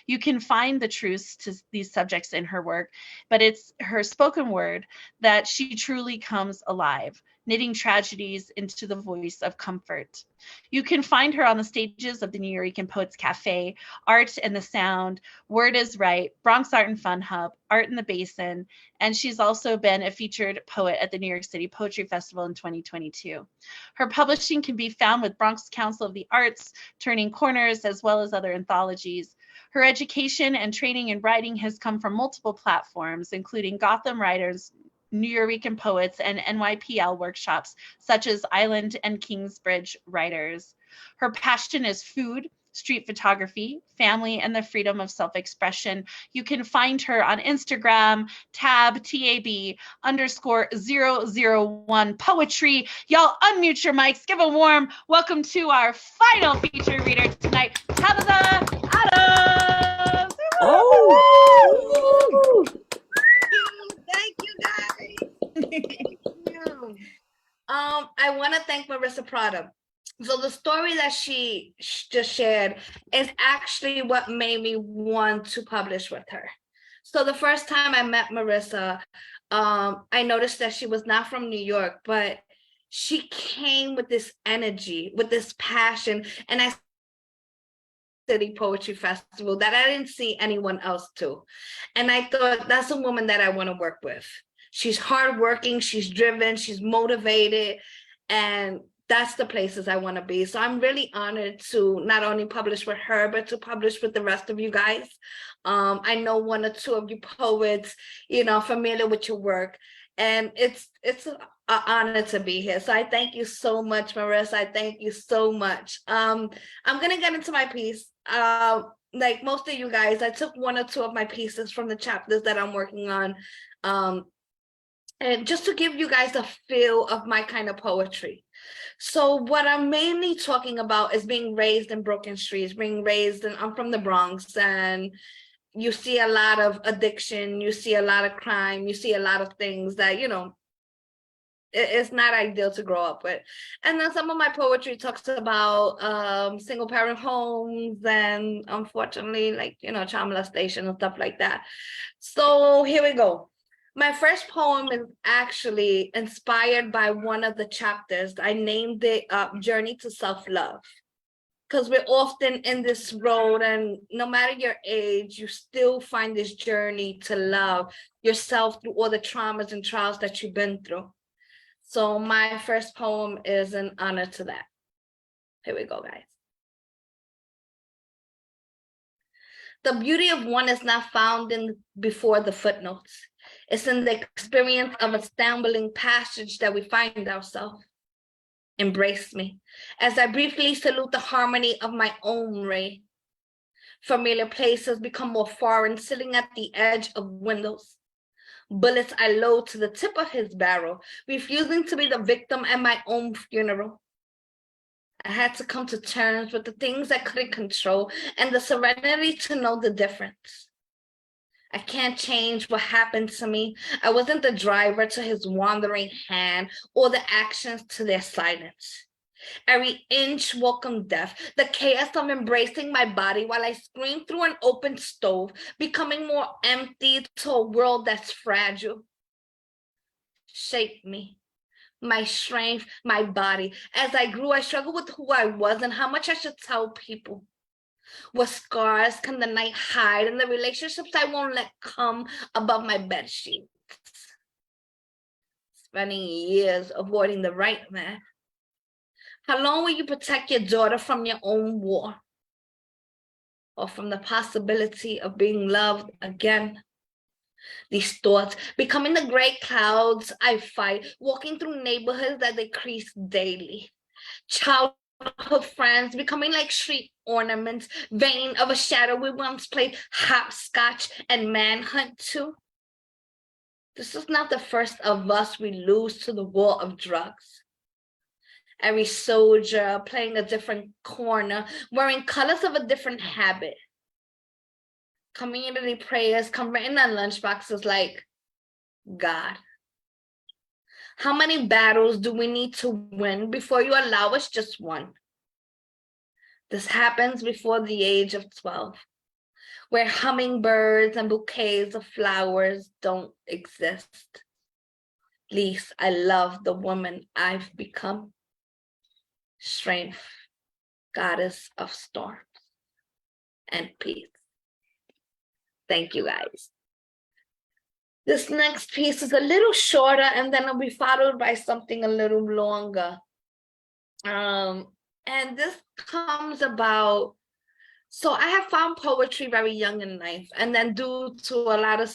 You can find the truths to these subjects in her work, but it's her spoken word that she truly comes alive, knitting tragedies into the voice of comfort. You can find her on the stages of the New York Poets Cafe, Art and the Sound, Word is Right, Bronx Art and Fun Hub, Art in the Basin, and she's also been a featured poet at the New York City Poetry Festival in 2022. Her publishing can be found with Bronx Council of the Arts, Turning Corners, as well as other anthologies. Her education and training in writing has come from multiple platforms, including Gotham Writers, New York Poets, and NYPL workshops, such as Island and Kingsbridge Writers. Her passion is food, street photography, family, and the freedom of self-expression. You can find her on Instagram, tab_001 poetry. Y'all unmute your mics, give a warm welcome to our final feature reader tonight, Tabitha Adams. Oh! Thank you, guys. Thank you. I want to thank Marissa Prada. So the story that she just shared is actually what made me want to publish with her. So the first time I met Marissa, I noticed that she was not from New York, but she came with this energy, with this passion, and I City Poetry Festival that I didn't see anyone else do. And I thought, that's a woman that I want to work with. She's hardworking, she's driven, she's motivated, and that's the places I want to be. So I'm really honored to not only publish with her, but to publish with the rest of you guys. I know one or two of you poets, familiar with your work, and it's an honor to be here. So I thank you so much, Marissa. I thank you so much. I'm gonna get into my piece. Like most of you guys, I took one or two of my pieces from the chapters that I'm working on. And just to give you guys a feel of my kind of poetry. So what I'm mainly talking about is being raised in broken streets, I'm from the Bronx, and you see a lot of addiction, you see a lot of crime, you see a lot of things that, it's not ideal to grow up with. And then some of my poetry talks about single parent homes and unfortunately, child molestation and stuff like that. So here we go. My first poem is actually inspired by one of the chapters. I named it Journey to Self-Love, because we're often in this road, and no matter your age, you still find this journey to love yourself through all the traumas and trials that you've been through. So my first poem is in honor to that. Here we go, guys. The beauty of one is not found before the footnotes. It's in the experience of a stumbling passage that we find ourselves. Embrace me as I briefly salute the harmony of my own ray. Familiar places become more foreign, sitting at the edge of windows. Bullets I load to the tip of his barrel, refusing to be the victim at my own funeral. I had to come to terms with the things I couldn't control and the serenity to know the difference. I can't change what happened to me. I wasn't the driver to his wandering hand or the actions to their silence. Every inch welcomed death, the chaos of embracing my body while I screamed through an open stove, becoming more empty to a world that's fragile. Shape me, my strength, my body. As I grew, I struggled with who I was and how much I should tell people. What scars can the night hide, and the relationships I won't let come above my bed sheets? Spending years avoiding the right man. How long will you protect your daughter from your own war? Or from the possibility of being loved again? These thoughts becoming the gray clouds I fight, walking through neighborhoods that decrease daily. Childhood friends becoming like street ornaments, vain of a shadow we once played hopscotch and manhunt to. This is not the first of us we lose to the war of drugs. Every soldier playing a different corner, wearing colors of a different habit. Community prayers come written on lunchboxes like, God, how many battles do we need to win before you allow us just one? This happens before the age of 12, where hummingbirds and bouquets of flowers don't exist. At least I love the woman I've become. Strength, goddess of storms and peace. Thank you, guys. This next piece is a little shorter, and then it'll be followed by something a little longer. And this comes about, so I have found poetry very young in life, and then due to a lot of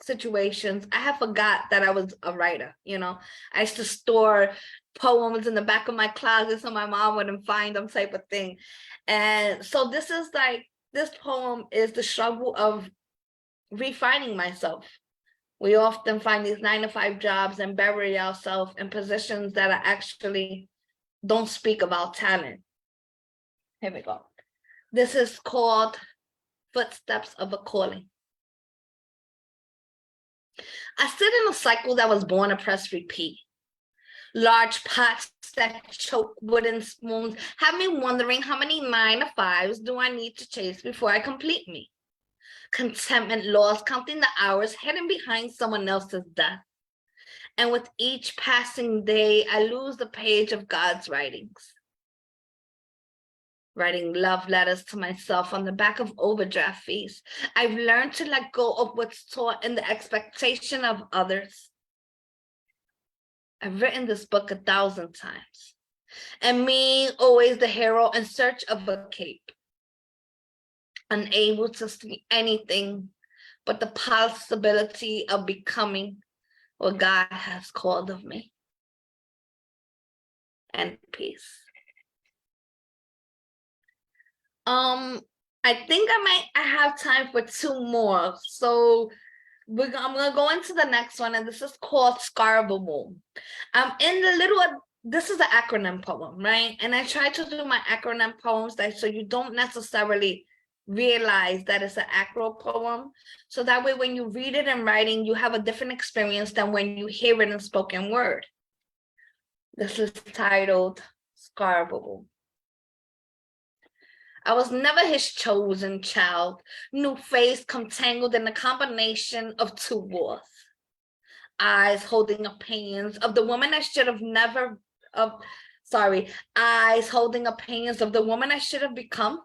situations, I have forgot that I was a writer. I used to store poems in the back of my closet so my mom wouldn't find them, type of thing. And so this poem is the struggle of refining myself. We often find these 9-to-5 jobs and bury ourselves in positions that are actually don't speak about talent. Here we go. This is called Footsteps of a Calling. I sit in a cycle that was born to press repeat. Large pots that choke wooden spoons have me wondering how many 9-to-5s do I need to chase before I complete me. Contentment laws, counting the hours hidden behind someone else's death. And with each passing day, I lose the page of God's writings. writing love letters to myself on the back of overdraft fees. I've learned to let go of what's taught in the expectation of others. I've written this book 1,000 times, and me, always the hero in search of a cape, unable to see anything but the possibility of becoming what God has called of me. And peace. I think I have time for 2 more. So I'm gonna go into the next one, and this is called Scarborough. This is an acronym poem, right? And I try to do my acronym poems so you don't necessarily realize that it's an acro poem. So that way, when you read it in writing, you have a different experience than when you hear it in spoken word. This is titled Scarborough. I was never his chosen child, new face contangled in a combination of 2 wars. Eyes holding opinions of the woman I should have eyes holding opinions of the woman I should have become,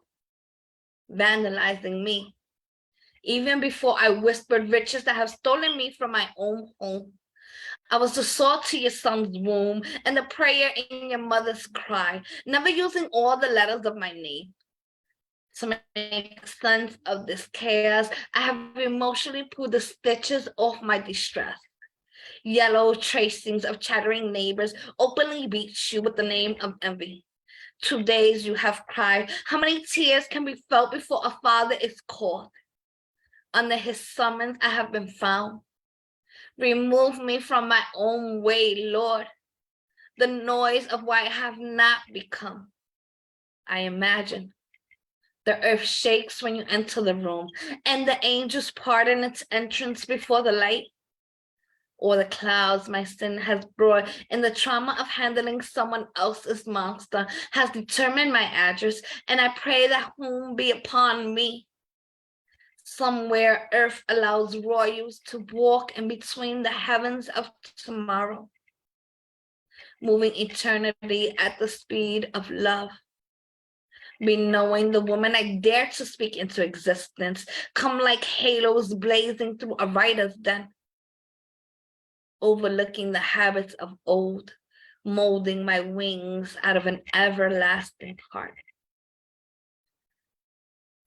vandalizing me. Even before I whispered riches that have stolen me from my own home. I was the salt to your son's womb and the prayer in your mother's cry, never using all the letters of my name. To make sense of this chaos, I have emotionally pulled the stitches off my distress. Yellow tracings of chattering neighbors openly beat you with the name of envy. 2 days you have cried. How many tears can be felt before a father is called? Under his summons, I have been found. Remove me from my own way, Lord. The noise of what I have not become. I imagine. The earth shakes when you enter the room, and the angels pardon its entrance before the light. Or the clouds my sin has brought, and the trauma of handling someone else's monster has determined my address, and I pray that whom be upon me. Somewhere earth allows royals to walk in between the heavens of tomorrow, moving eternity at the speed of love. Be knowing the woman I dare to speak into existence, come like halos blazing through a writer's den, overlooking the habits of old, molding my wings out of an everlasting heart.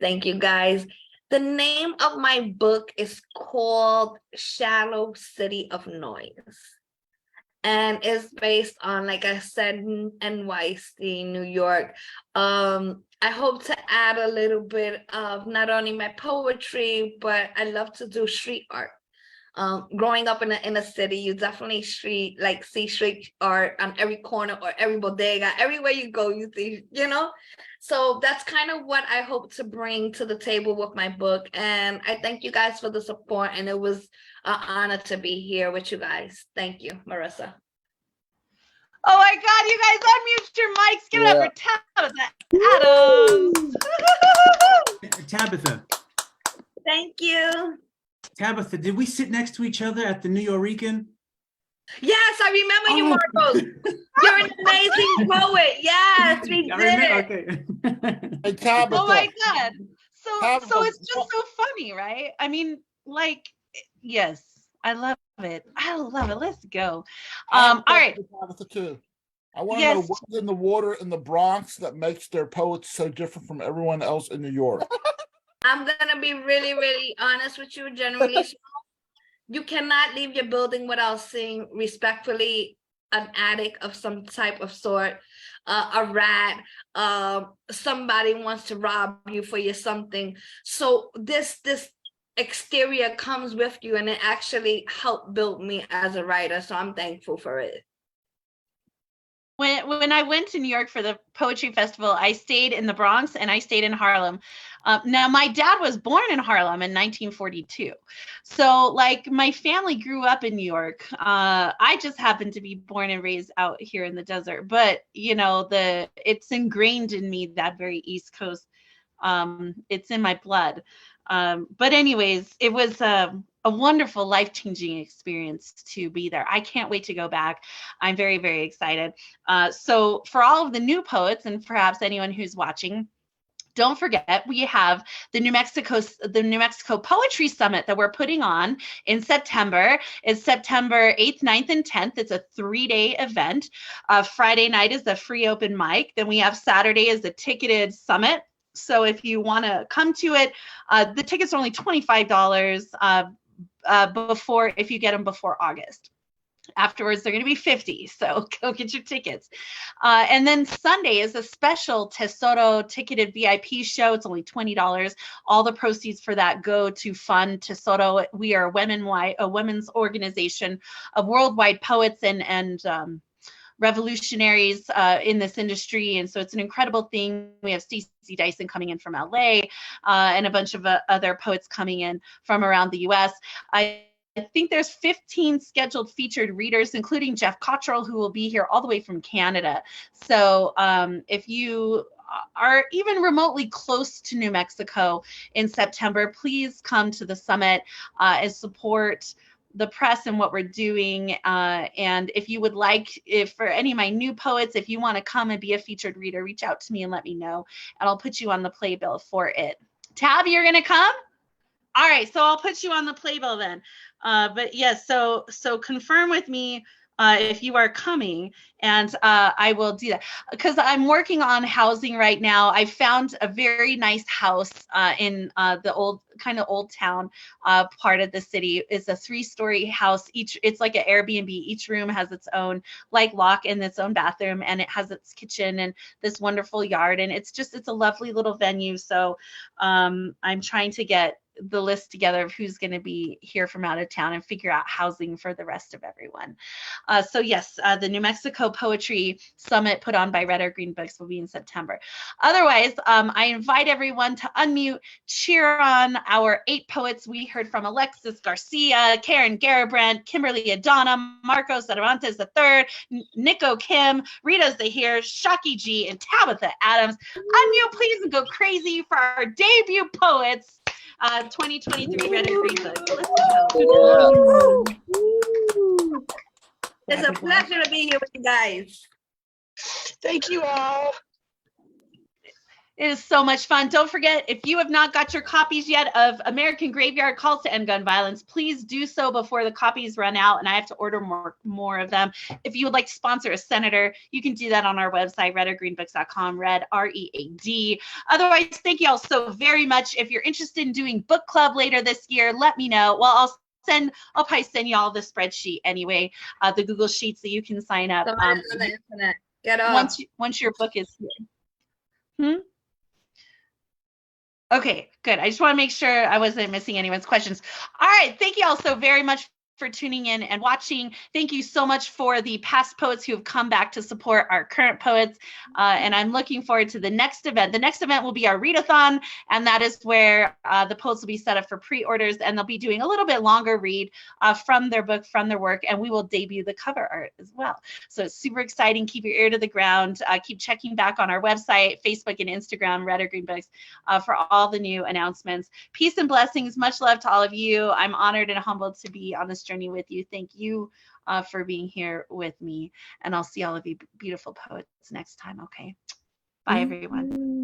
Thank you, guys. The name of my book is called Shallow City of Noise. And it's based on, like I said, NYC, New York. I hope to add a little bit of not only my poetry, but I love to do street art. Growing up in a city, you definitely see street art on every corner or every bodega. Everywhere you go, you see, So that's kind of what I hope to bring to the table with my book. And I thank you guys for the support. And it was an honor to be here with you guys. Thank you, Marissa. Oh my God, you guys unmute your mics. Give it up for Tabitha Adams. Tabitha. Thank you. Tabitha, did we sit next to each other at the New Yorican? Yes, I remember you, Marcos. You're an amazing poet. Yes, we did. Okay. Hey, Tabitha. Oh my God. Tabitha, So it's just so funny, right? I mean, yes, I love it. I love it. Let's go. All right. Tabitha too. I want to know what's in the water in the Bronx that makes their poets so different from everyone else in New York. I'm gonna be really, really honest with you. Generally, you cannot leave your building without seeing respectfully an addict of some type of sort, a rat, somebody wants to rob you for your something. So this exterior comes with you, and it actually helped build me as a writer. So I'm thankful for it. When I went to New York for the poetry festival, I stayed in the Bronx and I stayed in Harlem. Now, my dad was born in Harlem in 1942. So my family grew up in New York. I just happened to be born and raised out here in the desert. But, it's ingrained in me, that very East Coast. It's in my blood. But anyways, it was a wonderful, life-changing experience to be there. I can't wait to go back. I'm very, very excited. So for all of the new poets and perhaps anyone who's watching, don't forget, we have the New Mexico Poetry Summit that we're putting on in September. It's September 8th, 9th, and 10th. It's a 3-day event. Friday night is the free open mic. Then we have Saturday is the ticketed summit. So if you want to come to it, the tickets are only $25 before, if you get them before August. Afterwards, they're going to be $50. So go get your tickets. And then Sunday is a special Tesoro ticketed VIP show. It's only $20. All the proceeds for that go to fund Tesoro. We are a women's organization of worldwide poets and revolutionaries in this industry. And so it's an incredible thing. We have Stacey Dyson coming in from LA and a bunch of other poets coming in from around the US. I think there's 15 scheduled featured readers, including Jeff Cottrell, who will be here all the way from Canada. So if you are even remotely close to New Mexico in September, please come to the summit and support the press and what we're doing. And if you would like, if for any of my new poets, if you want to come and be a featured reader, reach out to me and let me know, and I'll put you on the playbill for it. Tab, you're going to come? All right, so I'll put you on the playbill then. But yes, so confirm with me if you are coming, and I will do that because I'm working on housing right now. I found a very nice house in the old town part of the city. It's a 3-story house. It's like an Airbnb. Each room has its own lock and its own bathroom, and it has its kitchen and this wonderful yard. And it's a lovely little venue. So I'm trying to get the list together of who's going to be here from out of town and figure out housing for the rest of everyone. So yes, the New Mexico Poetry Summit put on by Red or Green Books will be in September. Otherwise, I invite everyone to unmute, cheer on our 8 poets. We heard from Alexis Garcia, Karen Garabrandt, Kimberly Adana, Marco Cervantes III, Nico Kim, Rita Zahir, Shaki G, and Tabitha Adams. Unmute, please, and go crazy for our debut poets. 2023 Red and Green Book. It's a pleasure to be here with you guys. Thank you all. It is so much fun. Don't forget, if you have not got your copies yet of American Graveyard Calls to End Gun Violence, please do so before the copies run out and I have to order more of them. If you would like to sponsor a senator, you can do that on our website, redorgreenbooks.com, red, READ. Otherwise, thank you all so very much. If you're interested in doing book club later this year, let me know. Well, I'll probably send you all the spreadsheet anyway, the Google Sheets that you can sign up. On the internet. Get up. Once your book is here. Okay, good. I just want to make sure I wasn't missing anyone's questions. All right, thank you all so very much for tuning in and watching. Thank you so much for the past poets who have come back to support our current poets. And I'm looking forward to the next event. The next event will be our readathon, and that is where the poets will be set up for pre-orders, and they'll be doing a little bit longer read from their book, from their work, and we will debut the cover art as well. So it's super exciting. Keep your ear to the ground. Keep checking back on our website, Facebook, and Instagram, Red or Green Books, for all the new announcements. Peace and blessings. Much love to all of you. I'm honored and humbled to be on this journey with you. Thank you for being here with me, and I'll see all of you beautiful poets next time. Okay, bye everyone.